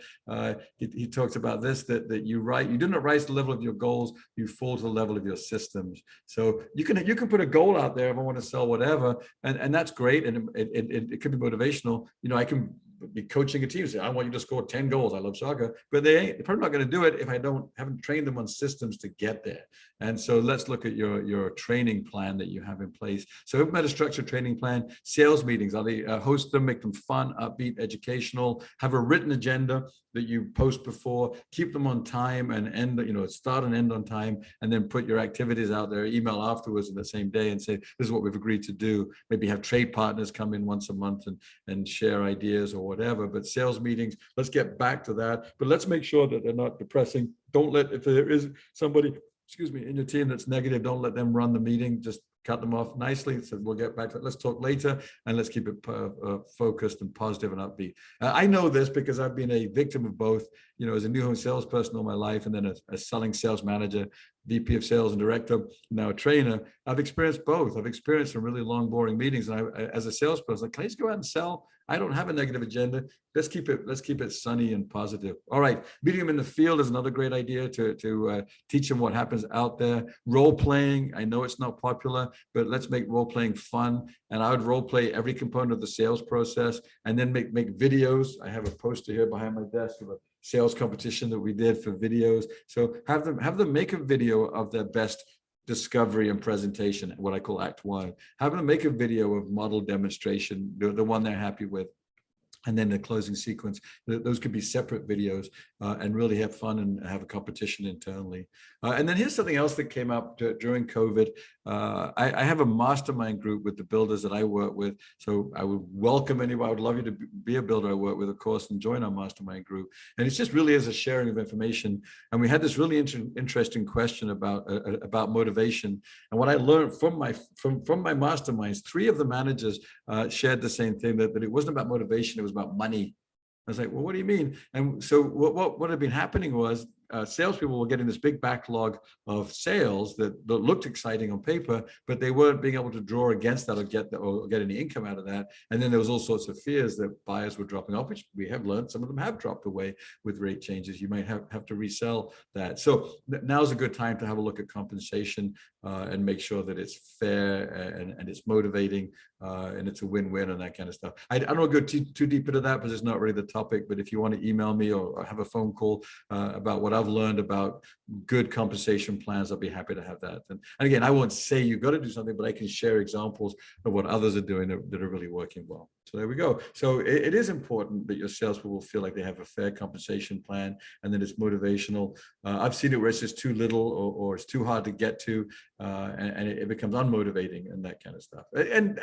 Speaker 2: He talks about this, that you do not rise to the level of your goals, you fall to the level of your systems. So you can put a goal out there if I want to sell whatever, and that's great, and it could be motivational. I can be coaching a team, say, I want you to score 10 goals. I love soccer, but they're probably not going to do it if I haven't trained them on systems to get there. And so let's look at your training plan that you have in place. So implement a structured training plan. Sales meetings, host them, make them fun, upbeat, educational, have a written agenda that you post before, keep them on time and end, start and end on time, and then put your activities out there, email afterwards in the same day and say, this is what we've agreed to do. Maybe have trade partners come in once a month and share ideas or whatever, but sales meetings, let's get back to that. But let's make sure that they're not depressing. Don't let, if there is somebody, in your team that's negative, don't let them run the meeting. Just cut them off nicely. So we'll get back to it. Let's talk later, and let's keep it focused and positive and upbeat. I know this because I've been a victim of both, as a new home salesperson all my life, and then a selling sales manager, VP of sales and director, now a trainer. I've experienced both. I've experienced some really long, boring meetings. And as a salesperson, can I just go out and sell? I don't have a negative agenda. Let's keep it sunny and positive. All right, meeting them in the field is another great idea to teach them what happens out there. Role playing, I know it's not popular, but let's make role playing fun. And I would role play every component of the sales process, and then make videos. I have a poster here behind my desk of a sales competition that we did for videos. So have them make a video of their best discovery and presentation, what I call Act 1. Have them make a video of model demonstration, the one they're happy with. And then the closing sequence. Those could be separate videos and really have fun and have a competition internally. And then here's something else that came up during COVID. I have a mastermind group with the builders that I work with. So I would welcome anyone. I would love you to be a builder I work with, of course, and join our mastermind group. And it's just really as a sharing of information. And we had this really interesting question about motivation. And what I learned from my masterminds, 3 of the managers shared the same thing, that it wasn't about motivation, it was about money. I was like, well, what do you mean? And so what had been happening was salespeople were getting this big backlog of sales that looked exciting on paper, but they weren't being able to draw against that or get any income out of that. And then there was all sorts of fears that buyers were dropping off, which we have learned some of them have dropped away with rate changes. You might have to resell that. So now's a good time to have a look at compensation and make sure that it's fair and it's motivating and it's a win-win and that kind of stuff. I don't want to go too deep into that because it's not really the topic, but if you want to email me or have a phone call about what I've learned about good compensation plans, I'll be happy to have that. And again, I won't say you've got to do something, but I can share examples of what others are doing that are really working well. So there we go. So it is important that your salespeople feel like they have a fair compensation plan and that it's motivational. I've seen it where it's just too little or it's too hard to get to and it becomes unmotivating and that kind of stuff. And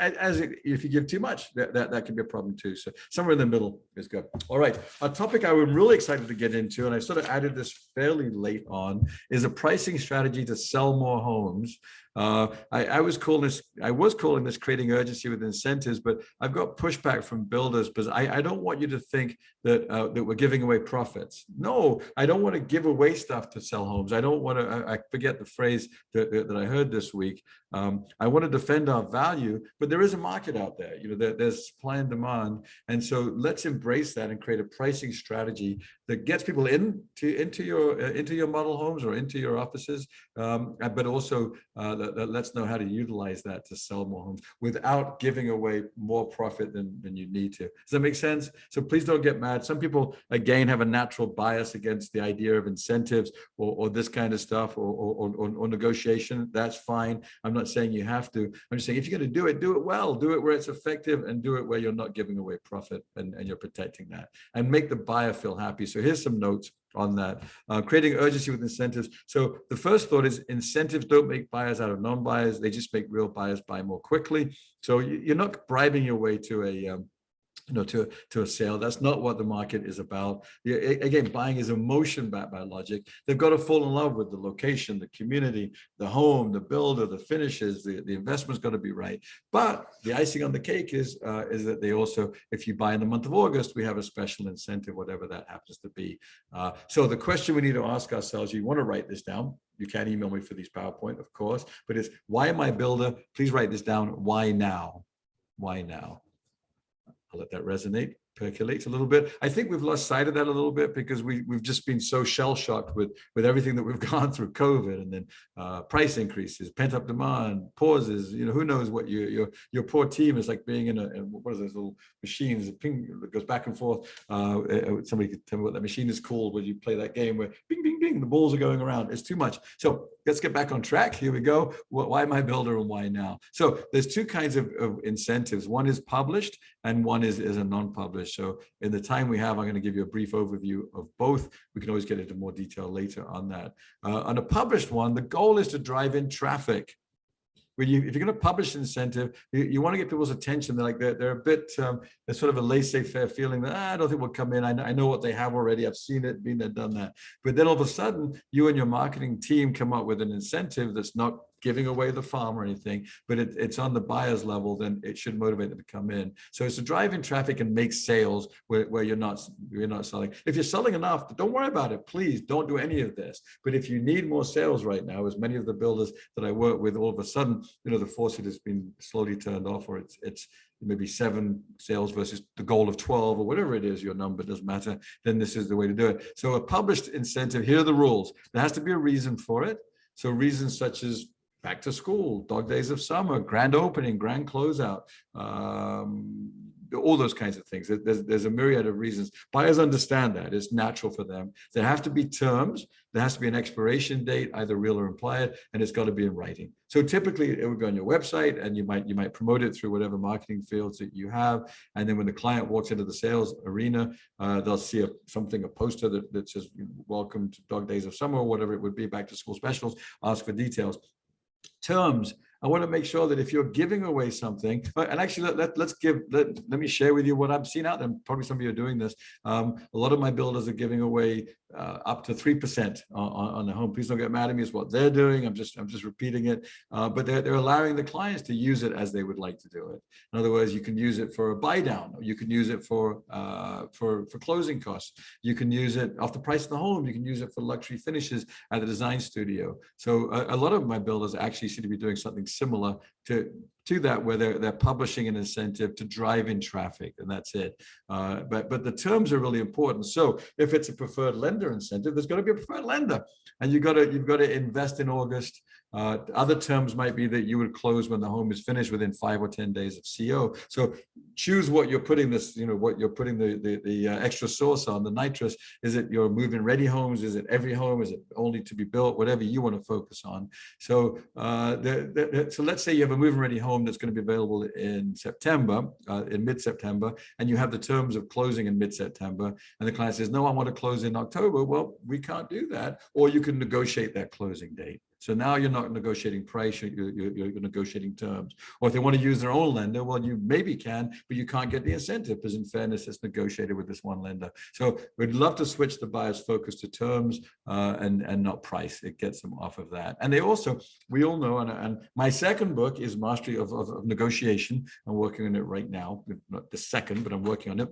Speaker 2: if you give too much, that can be a problem too. So somewhere in the middle is good. All right. A topic I was really excited to get into, and I sort of added this fairly late on, is a pricing strategy to sell more homes. I was calling this creating urgency with incentives, but I've got pushback from builders because I don't want you to think that we're giving away profits. No, I don't want to give away stuff to sell homes. I don't want to. I forget the phrase that I heard this week. I want to defend our value, but there is a market out there. There's supply and demand, and so let's embrace that and create a pricing strategy that gets people into your model homes or into your offices, but also let's know how to utilize that to sell more homes without giving away more profit than you need to. Does that make sense? So please don't get mad. Some people, again, have a natural bias against the idea of incentives or this kind of stuff or negotiation. That's fine. I'm not saying you have to. I'm just saying if you're going to do it well. Do it where it's effective and do it where you're not giving away profit and you're protecting that. And make the buyer feel happy. So here's some notes on that. Creating urgency with incentives. So the first thought is incentives don't make buyers out of non-buyers. They just make real buyers buy more quickly. So you're not bribing your way to a to a sale. That's not what the market is about. Again, buying is emotion backed by logic. They've got to fall in love with the location, the community, the home, the builder, the finishes, the investment's got to be right. But the icing on the cake is that they also, if you buy in the month of August, we have a special incentive, whatever that happens to be. So the question we need to ask ourselves, you want to write this down. You can email me for these PowerPoint, of course, but it's why am I a builder? Please write this down. Why now? Why now? I'll let that resonate, percolate a little bit. I think we've lost sight of that a little bit because we've just been so shell-shocked with everything that we've gone through COVID and then price increases, pent-up demand, pauses. Who knows what your poor team is like being in what are those little machines? Ping that goes back and forth. Somebody could tell me what that machine is called when you play that game where bing, bing, bing, the balls are going around. It's too much. So let's get back on track. Here we go. Why am I a builder and why now? So there's two kinds of incentives. One is published and one is a non-published. So in the time we have, I'm going to give you a brief overview of both. We can always get into more detail later on that. On a published one, the goal is to drive in traffic. If you're going to publish an incentive, you want to get people's attention. They're a bit, there's sort of a laissez-faire feeling that I don't think we'll come in. I know what they have already. I've seen it, been there, done that. But then all of a sudden, you and your marketing team come up with an incentive that's not giving away the farm or anything, but it's on the buyer's level, then it should motivate them to come in. So it's to drive in traffic and make sales where you're not selling. If you're selling enough, don't worry about it. Please don't do any of this. But if you need more sales right now, as many of the builders that I work with, all of a sudden, the faucet has been slowly turned off, or it's maybe 7 sales versus the goal of 12 or whatever it is, your number doesn't matter, then this is the way to do it. So a published incentive, here are the rules. There has to be a reason for it. So reasons such as back to school, dog days of summer, grand opening, grand closeout, all those kinds of things. There's a myriad of reasons. Buyers understand that. It's natural for them. There have to be terms. There has to be an expiration date, either real or implied, and it's got to be in writing. So typically it would go on your website and you might promote it through whatever marketing fields that you have. And then when the client walks into the sales arena, they'll see a poster that says, welcome to dog days of summer, or whatever it would be, back to school specials, ask for details. Terms I want to make sure that if you're giving away something, and actually let me share with you what I've seen out there. Probably some of you are doing this. A lot of my builders are giving away up to 3% on the home. Please don't get mad at me. It's what they're doing. I'm just repeating it. But they're allowing the clients to use it as they would like to do it. In other words, you can use it for a buy down. Or you can use it for closing costs. You can use it off the price of the home. You can use it for luxury finishes at the design studio. So a lot of my builders actually seem to be doing something similar to that, where they're publishing an incentive to drive in traffic, and that's it. But the terms are really important. So if it's a preferred lender incentive, there's got to be a preferred lender, and you've got to invest in August. Other terms might be that you would close when the home is finished within 5 or 10 days of CO. So choose what you're putting this, what you're putting the extra sauce on, the nitrous. Is it your move-in ready homes? Is it every home? Is it only to be built? Whatever you want to focus on. So so let's say you have a move-in ready home that's going to be available in September, in mid-September, and you have the terms of closing in mid-September, and the client says, no, I want to close in October. Well, we can't do that. Or you can negotiate that closing date. So now you're not negotiating price, you're negotiating terms. Or if they want to use their own lender, well, you maybe can, but you can't get the incentive because in fairness, it's negotiated with this one lender. So we'd love to switch the buyer's focus to terms and not price. It gets them off of that. And we all know, and my second book is Mastery of Negotiation. I'm working on it right now, not the second, but I'm working on it.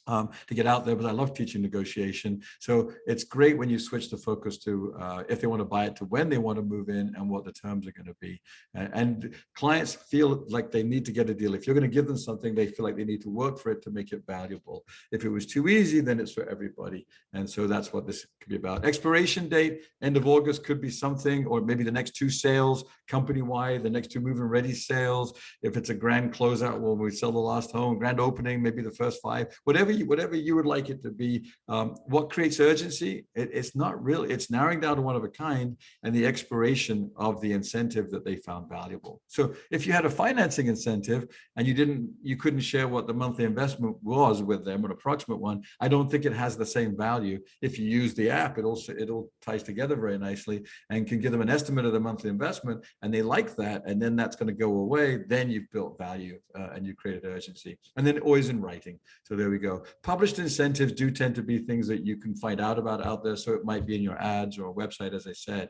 Speaker 2: To get out there, but I love teaching negotiation. So it's great when you switch the focus to if they want to buy it, to when they want to move in and what the terms are going to be. And clients feel like they need to get a deal. If you're going to give them something, they feel like they need to work for it to make it valuable. If it was too easy, then it's for everybody. And so that's what this could be about. Expiration date, end of August could be something, or maybe the next 2 sales company-wide, the next 2 move-in ready sales. If it's a grand closeout, well, we sell the last home, grand opening, maybe the first 5, whatever you would like it to be. What creates urgency? It's not really, it's narrowing down to one of a kind and the expiration of the incentive that they found valuable. So if you had a financing incentive and you couldn't share what the monthly investment was with them, an approximate one, I don't think it has the same value. If you use the app, it all ties together very nicely and can give them an estimate of the monthly investment, and they like that, and then that's going to go away. Then you've built value and you created urgency, and then always in writing. So there we go. Published incentives do tend to be things that you can find out about out there. So it might be in your ads or a website, as I said.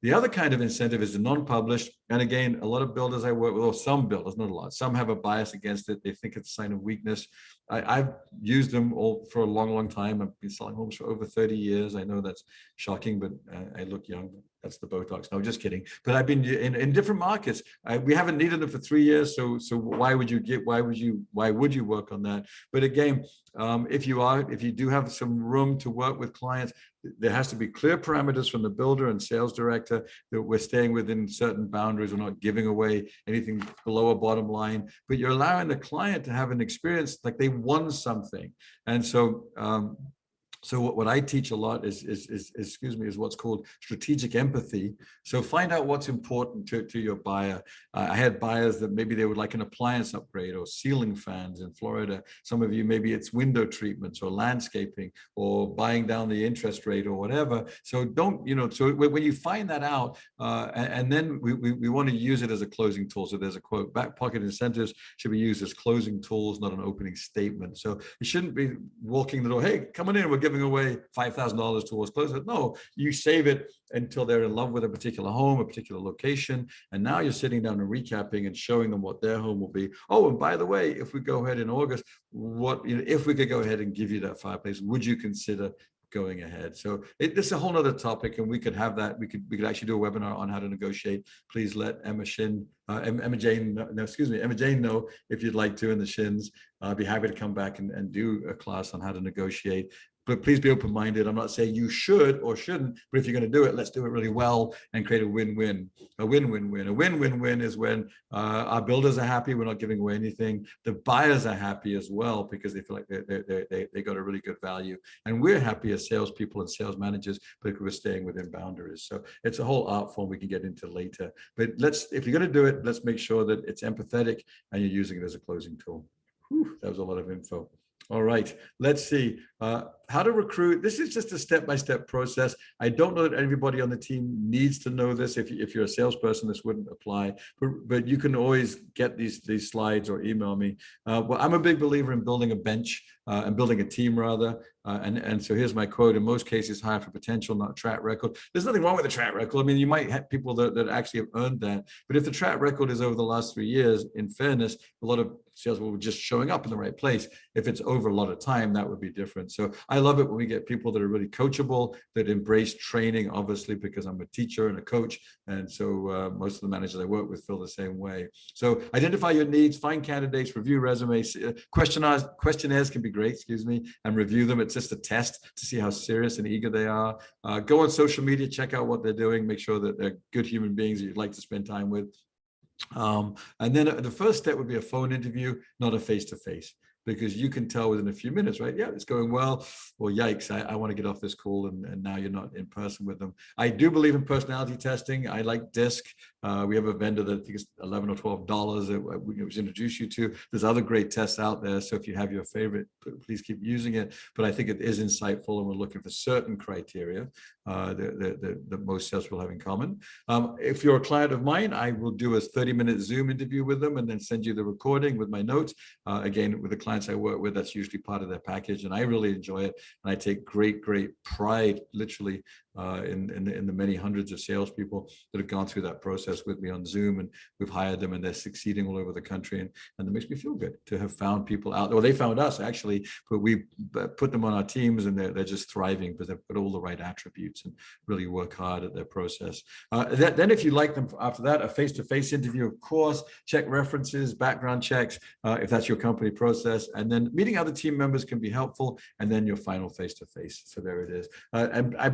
Speaker 2: The other kind of incentive is the non-published. And again, a lot of builders I work with, or some builders, not a lot, some have a bias against it. They think it's a sign of weakness. I've used them all for a long, long time. I've been selling homes for over 30 years. I know that's shocking, but I look young. That's the Botox. No, just kidding. But I've been in different markets. We haven't needed them for 3 years. So why would you work on that? But again, if you do have some room to work with clients, there has to be clear parameters from the builder and sales director that we're staying within certain boundaries. We're not giving away anything below a bottom line, but you're allowing the client to have an experience like they won something. And so, so what I teach a lot is what's called strategic empathy. So find out what's important to your buyer. I had buyers that maybe they would like an appliance upgrade or ceiling fans in Florida. Some of you, maybe it's window treatments or landscaping or buying down the interest rate or whatever. So so when you find that out, and then we want to use it as a closing tool. So there's a quote, back pocket incentives should be used as closing tools, not an opening statement. So it shouldn't be walking the door, hey, come on in, we're giving away $5,000 towards closing. No, you save it until they're in love with a particular home, a particular location. And now you're sitting down and recapping and showing them what their home will be. Oh, and by the way, if we go ahead in August, if we could go ahead and give you that fireplace, would you consider going ahead? So it's a whole nother topic, and we could have that. We could actually do a webinar on how to negotiate. Please let Emma Jane know if you'd like to in the Shins. I'd be happy to come back and do a class on how to negotiate. But please be open-minded. I'm not saying you should or shouldn't, but if you're going to do it, let's do it really well and create a win-win. A win-win-win. A win-win-win is when our builders are happy, we're not giving away anything. The buyers are happy as well because they feel like they got a really good value. And we're happy as salespeople and sales managers because we're staying within boundaries. So it's a whole art form we can get into later. But if you're going to do it, let's make sure that it's empathetic and you're using it as a closing tool. Whew, that was a lot of info. All right, let's see. how to recruit. This is just a step-by-step process. I don't know that everybody on the team needs to know this. If you're a salesperson, this wouldn't apply, but you can always get these slides or email me. Well, I'm a big believer in building a bench and building a team rather. And so here's my quote: in most cases, hire for potential, not track record. There's nothing wrong with the track record. I mean, you might have people that actually have earned that. But if the track record is over the last 3 years, in fairness, a lot of salespeople were just showing up in the right place. If it's over a lot of time, that would be different. So I love it when we get people that are really coachable, that embrace training, obviously, because I'm a teacher and a coach. And so most of the managers I work with feel the same way. So identify your needs, find candidates, review resumes. Questionnaires can be great, excuse me, and review them. It's just a test to see how serious and eager they are. Go on social media, check out what they're doing, make sure that they're good human beings that you'd like to spend time with. And then the first step would be a phone interview, not a face-to-face, because you can tell within a few minutes, right? Yeah, it's going well. Well, yikes, I want to get off this call, and now you're not in person with them. I do believe in personality testing. I like DISC. We have a vendor that I think is $11 or $12 that we introduce you to. There's other great tests out there. So if you have your favorite, please keep using it. But I think it is insightful, and we're looking for certain criteria that most salespeople have in common. If you're a client of mine, I will do a 30-minute Zoom interview with them and then send you the recording with my notes. Again, with the clients I work with, that's usually part of their package, and I really enjoy it. And I take great pride, literally, in the many hundreds of salespeople that have gone through that process with me on Zoom, and we've hired them, and they're succeeding all over the country, and it makes me feel good to have found people out there. Well, they found us actually, but we put them on our teams, and they're just thriving because they've got all the right attributes and really work hard at their process. Then if you like them after that, a face-to-face interview, of course, check references, background checks, if that's your company process, and then meeting other team members can be helpful, and then your final face-to-face. So there it is. And I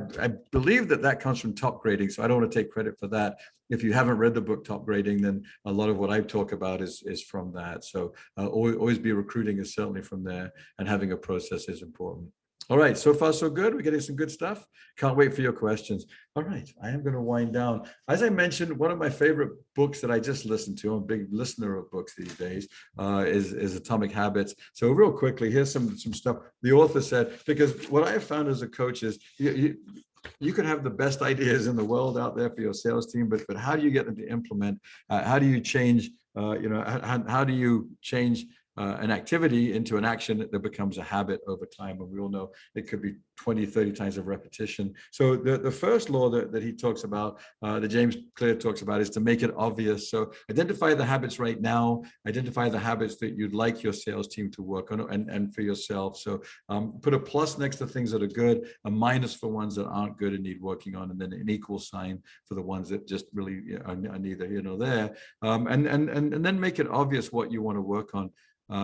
Speaker 2: believe that comes from Top Grading, so I don't want to take credit for that. If you haven't read the book Top Grading, then a lot of what I talk about is from that. So always be recruiting is certainly from there, and having a process is important. All right, so far so good. We're getting some good stuff. Can't wait for your questions. All right, I am going to wind down. As I mentioned, one of my favorite books that I just listened to, I'm a big listener of books these days, is Atomic Habits. So real quickly, here's some stuff the author said, because what I have found as a coach is you can have the best ideas in the world out there for your sales team, but how do you get them to implement? How do you change, how do you change an activity into an action that becomes a habit over time? And we all know it could be 20, 30 times of repetition. So the first law that he talks about, that James Clear talks about, is to make it obvious. So identify the habits right now, identify the habits that you'd like your sales team to work on, and for yourself. So put a plus next to things that are good, a minus for ones that aren't good and need working on, and then an equal sign for the ones that just really are neither here nor there. And then make it obvious what you want to work on.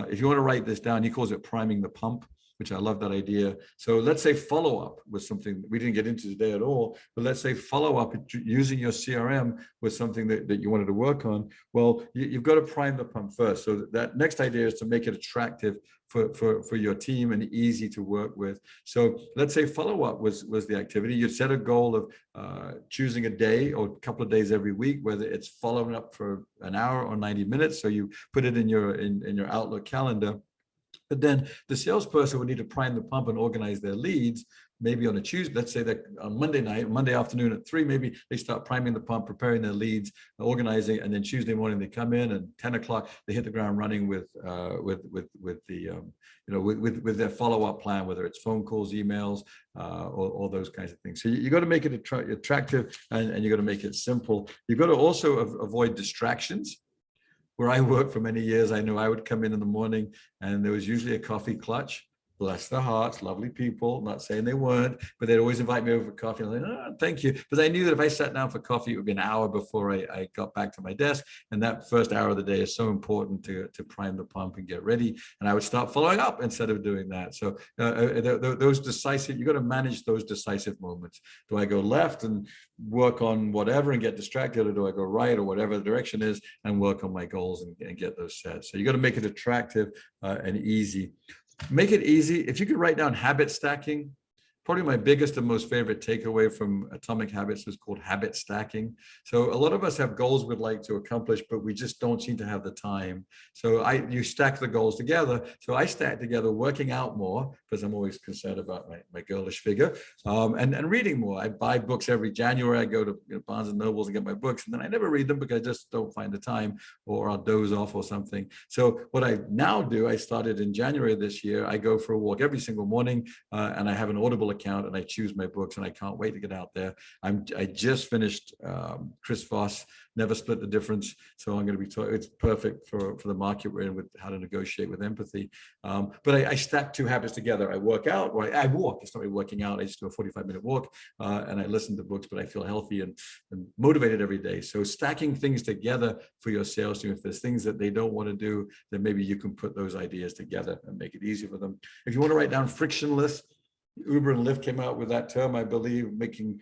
Speaker 2: If you want to write this down, he calls it priming the pump, which I love that idea. So let's say follow-up was something we didn't get into today at all, but let's say follow-up using your CRM was something that you wanted to work on. Well, you've got to prime the pump first. So that next idea is to make it attractive for your team and easy to work with. So let's say follow-up was the activity. You set a goal of choosing a day or a couple of days every week, whether it's following up for an hour or 90 minutes. So you put it in your Outlook calendar. But then the salesperson would need to prime the pump and organize their leads. Maybe on a Tuesday, let's say that on Monday afternoon at 3, maybe they start priming the pump, preparing their leads, organizing, and then Tuesday morning they come in, and 10 o'clock they hit the ground running with their follow-up plan, whether it's phone calls, emails, or those kinds of things. So you got to make it attractive, and you got to make it simple. You've got to also avoid distractions. Where I worked for many years, I knew I would come in the morning, and there was usually a coffee clutch. Bless their hearts, lovely people, not saying they weren't, but they'd always invite me over for coffee. I'm like, oh, thank you. Because I knew that if I sat down for coffee, it would be an hour before I got back to my desk. And that first hour of the day is so important to prime the pump and get ready. And I would start following up instead of doing that. So those decisive, you got to manage those decisive moments. Do I go left and work on whatever and get distracted, or do I go right, or whatever the direction is, and work on my goals and get those set? So you got to make it attractive and easy. Make it easy. If you could write down habit stacking, probably my biggest and most favorite takeaway from Atomic Habits was called habit stacking. So a lot of us have goals we'd like to accomplish, but we just don't seem to have the time. So you stack the goals together. So I stack together working out more, because I'm always concerned about my girlish figure, and reading more. I buy books every January. I go to Barnes and Nobles and get my books, and then I never read them because I just don't find the time, or I'll doze off or something. So what I now do, I started in January this year, I go for a walk every single morning, and I have an Audible account, and I choose my books, and I can't wait to get out there. I just finished Chris Voss, Never Split the Difference. So I'm going to be talking, it's perfect for the market we're in with how to negotiate with empathy. But I stack two habits together. I work out, or I walk. It's not really working out. I just do a 45-minute walk, and I listen to books, but I feel healthy and motivated every day. So stacking things together for your sales team. If there's things that they don't want to do, then maybe you can put those ideas together and make it easy for them. If you want to write down frictionless, Uber and Lyft came out with that term, I believe, making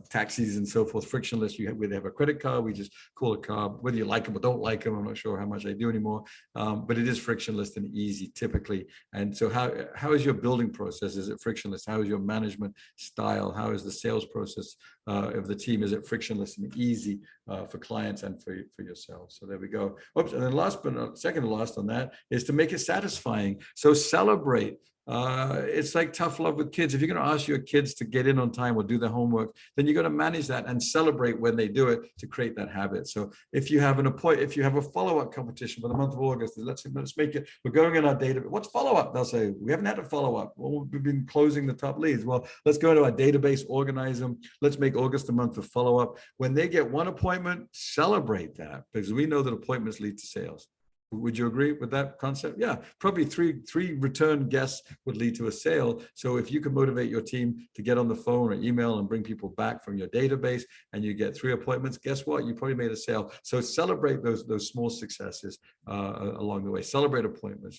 Speaker 2: taxis and so forth frictionless. They have a credit card, we just call a car, whether you like them or don't like them. I'm not sure how much I do anymore, but it is frictionless and easy typically. And so how is your building process? Is it frictionless? How is your management style? How is the sales process of the team? Is it frictionless and easy for clients and for yourselves? So there we go. Oops, and then last but not second to last on that is to make it satisfying. So celebrate. It's like tough love with kids. If you're going to ask your kids to get in on time or do their homework, then you're going to manage that and celebrate when they do it to create that habit. So if you have if you have a follow-up competition for the month of August, let's make it, we're going in our database. What's follow-up? They'll say, we haven't had a follow-up. Well, we've been closing the top leads. Well, let's go into our database, organize them. Let's make August a month of follow-up. When they get one appointment, celebrate that, because we know that appointments lead to sales. Would you agree with that concept? Yeah, probably three return guests would lead to a sale. So if you can motivate your team to get on the phone or email and bring people back from your database, and you get 3 appointments, guess what? You probably made a sale. So celebrate those small successes along the way. Celebrate appointments.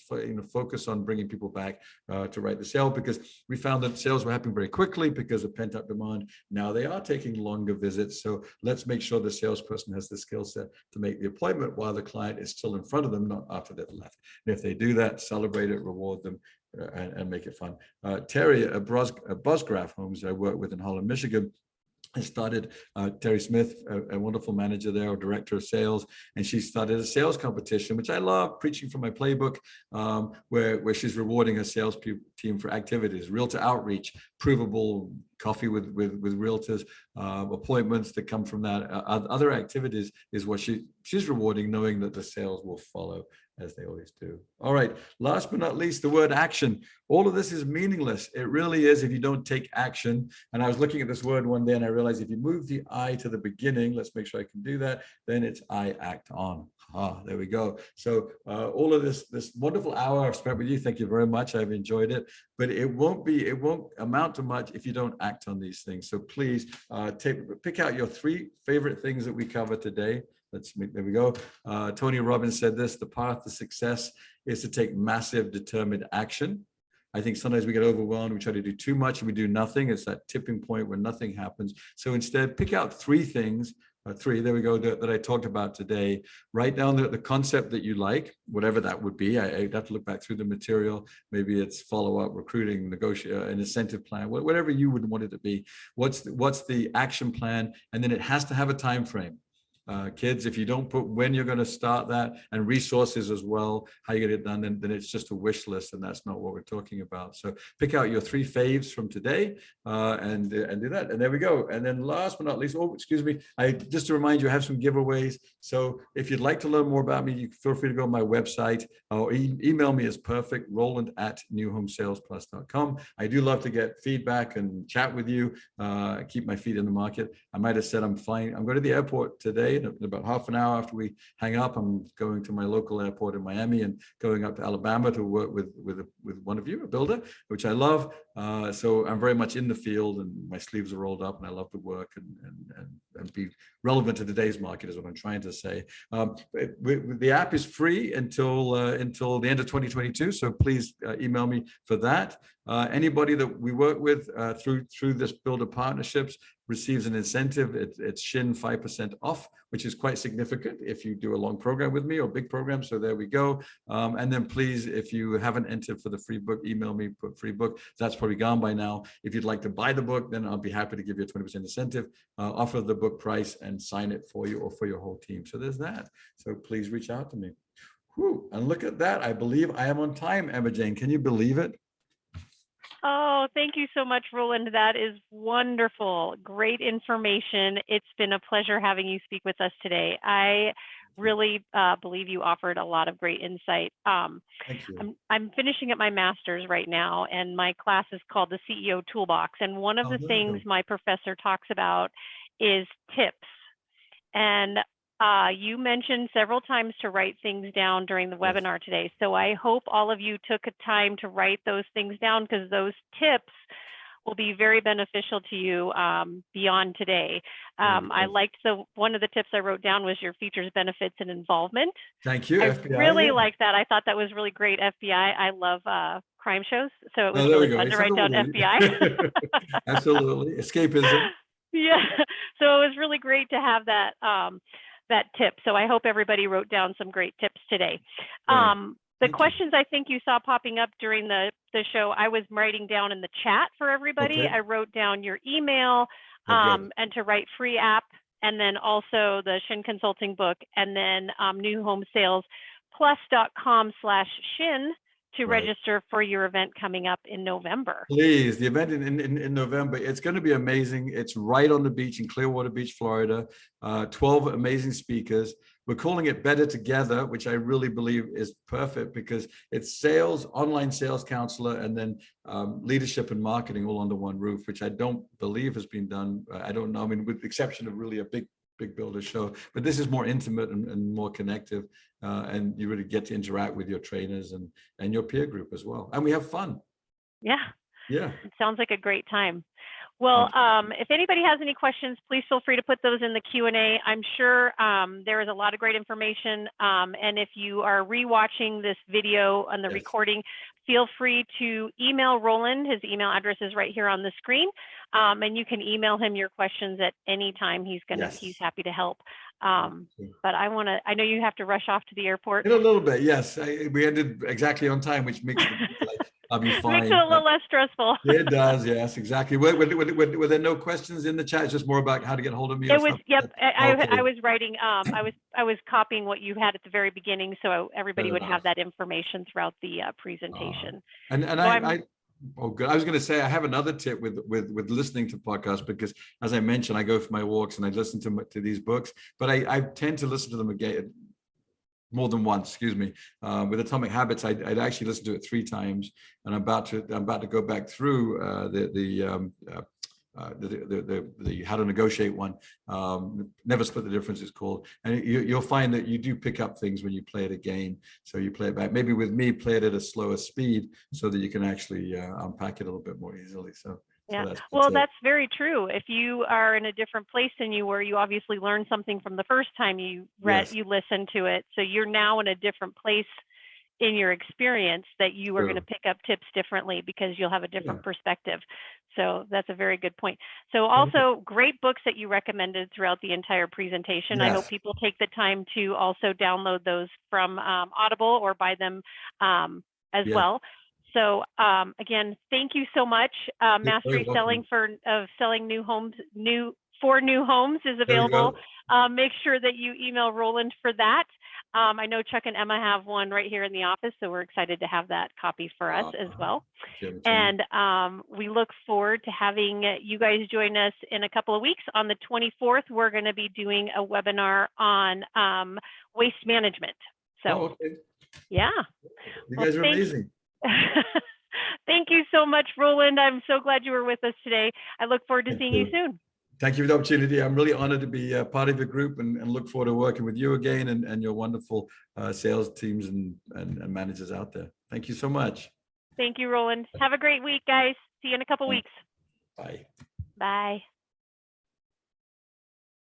Speaker 2: Focus on bringing people back to write the sale, because we found that sales were happening very quickly because of pent-up demand. Now they are taking longer visits. So let's make sure the salesperson has the skill set to make the appointment while the client is still in front of them, not after they've left. And if they do that, celebrate it, reward them, and make it fun. Terry at Buzzgraph Homes, I work with in Holland, Michigan, I started, Terry Smith, a wonderful manager there, or director of sales, and she started a sales competition, which I love, preaching from my playbook, where she's rewarding her sales team for activities, realtor outreach, provable coffee with realtors, appointments that come from that. Other activities is what she's rewarding, knowing that the sales will follow, as they always do. All right, last but not least, the word action. All of this is meaningless. It really is if you don't take action. And I was looking at this word one day and I realized if you move the I to the beginning, let's make sure I can do that, then it's I act on. There we go. So all of this wonderful hour I've spent with you, thank you very much. I've enjoyed it, but it won't amount to much if you don't act on these things. So please pick out your 3 favorite things that we cover today. There we go. Tony Robbins said this: the path to success is to take massive, determined action. I think sometimes we get overwhelmed. We try to do too much and we do nothing. It's that tipping point where nothing happens. So instead, pick out 3 things. 3, there we go, that I talked about today. Write down the concept that you like, whatever that would be. I'd have to look back through the material. Maybe it's follow-up, recruiting, negotiate, an incentive plan, whatever you would want it to be. What's the action plan? And then it has to have a time frame. Kids, if you don't put when you're going to start that, and resources as well, how you get it done, then it's just a wish list, and that's not what we're talking about. So pick out your 3 faves from today and do that. And there we go. And then last but not least, just to remind you, I have some giveaways. So if you'd like to learn more about me, you feel free to go on my website or email me as perfect, roland@newhomesalesplus.com. I do love to get feedback and chat with you, keep my feet in the market. I might have said I'm flying. I'm going to the airport today. In about half an hour after we hang up, I'm going to my local airport in Miami and going up to Alabama to work with one of you, a builder, which I love. So I'm very much in the field, and my sleeves are rolled up, and I love to work and be relevant to today's market is what I'm trying to say. The app is free until the end of 2022. So please email me for that. Anybody that we work with through this Builder Partnerships receives an incentive. It's Shin 5% off which is quite significant if you do a long program with me or big program. So there we go. And then please, if you haven't entered for the free book, email me, put free book. That's probably gone by now. If you'd like to buy the book, then I'll be happy to give you a 20% incentive, offer the book price and sign it for you or for your whole team. So there's that. So please reach out to me. Whew. And look at that. I believe I am on time, Emma Jane. Can you believe it?
Speaker 1: Oh, thank you so much, Roland. That is wonderful. Great information. It's been a pleasure having you speak with us today. I really believe you offered a lot of great insight.
Speaker 2: Thank you.
Speaker 1: I'm finishing up my master's right now, and my class is called the CEO Toolbox. And one of the things my professor talks about is tips. And you mentioned several times to write things down during the webinar today. So I hope all of you took a time to write those things down, because those tips will be very beneficial to you beyond today. I liked one of the tips I wrote down was your features, benefits, and involvement.
Speaker 2: Thank you,
Speaker 1: I
Speaker 2: FBI.
Speaker 1: really liked that. I thought that was really great, FBI. I love crime shows, so it was really fun to write down FBI.
Speaker 2: Absolutely. Escapism.
Speaker 1: Yeah, so it was really great to have that that tip. So I hope everybody wrote down some great tips today. The questions I think you saw popping up during the show, I was writing down in the chat for everybody. I wrote down your email and to write free app, and then also the Shin Consulting book, and then New Home Sales Plus.com/Shin to register for your event coming up in November.
Speaker 2: Please, the event in November, it's going to be amazing. It's right on the beach in Clearwater Beach, Florida. 12 amazing speakers. We're calling it Better Together, which I really believe is perfect because it's sales, online sales counselor, and then leadership and marketing all under one roof, which I don't believe has been done. I don't know. I mean, with the exception of really a big builder show, but this is more intimate and more connective, and you really get to interact with your trainers and your peer group as well, and we have fun. Yeah,
Speaker 1: it sounds like a great time. Well, if anybody has any questions, please feel free to put those in the Q&A. I'm sure there is a lot of great information, and if you are rewatching this video on the recording, feel free to email Roland. His email address is right here on the screen, and you can email him your questions at any time. He's happy to help. But I know you have to rush off to the airport.
Speaker 2: In a little bit, yes. We ended exactly on time, which makes I'll be fine.
Speaker 1: Makes it a little less stressful.
Speaker 2: It does, yes, exactly. Were there no questions in the chat? It's just more about how to get hold of me?
Speaker 1: It was, I was writing, I was copying what you had at the very beginning, so everybody would have that information throughout the presentation.
Speaker 2: Oh, good. I was going to say I have another tip with listening to podcasts, because as I mentioned, I go for my walks and I listen to these books, but I tend to listen to them again more than once. With Atomic Habits, I'd actually listened to it 3 times, and I'm about to go back through the How to Negotiate one. Never Split the Difference is called, and you'll find that you do pick up things when you play it again. So you play it back, maybe with me, play it at a slower speed so that you can actually unpack it a little bit more easily. So that's very true. If you are in a different place than you were, you obviously learned something from the first time you listened to it. So you're now in a different place in your experience that you are going to pick up tips differently because you'll have a different perspective. So that's a very good point. So also great books that you recommended throughout the entire presentation. I hope people take the time to also download those from Audible or buy them as well. So again, thank you so much. Mastery Selling selling new homes, for new homes is available. Make sure that you email Roland for that. I know Chuck and Emma have one right here in the office, so we're excited to have that copy for us as well. And we look forward to having you guys join us in a couple of weeks. On the 24th, we're going to be doing a webinar on waste management. So, you guys are amazing.
Speaker 1: Thank you so much, Roland. I'm so glad you were with us today. I look forward to seeing you soon.
Speaker 2: Thank you for the opportunity. I'm really honored to be part of your group and look forward to working with you again and your wonderful sales teams and managers out there. Thank you so much.
Speaker 1: Thank you, Roland. Have a great week, guys. See you in a couple weeks.
Speaker 2: Bye.
Speaker 1: Bye.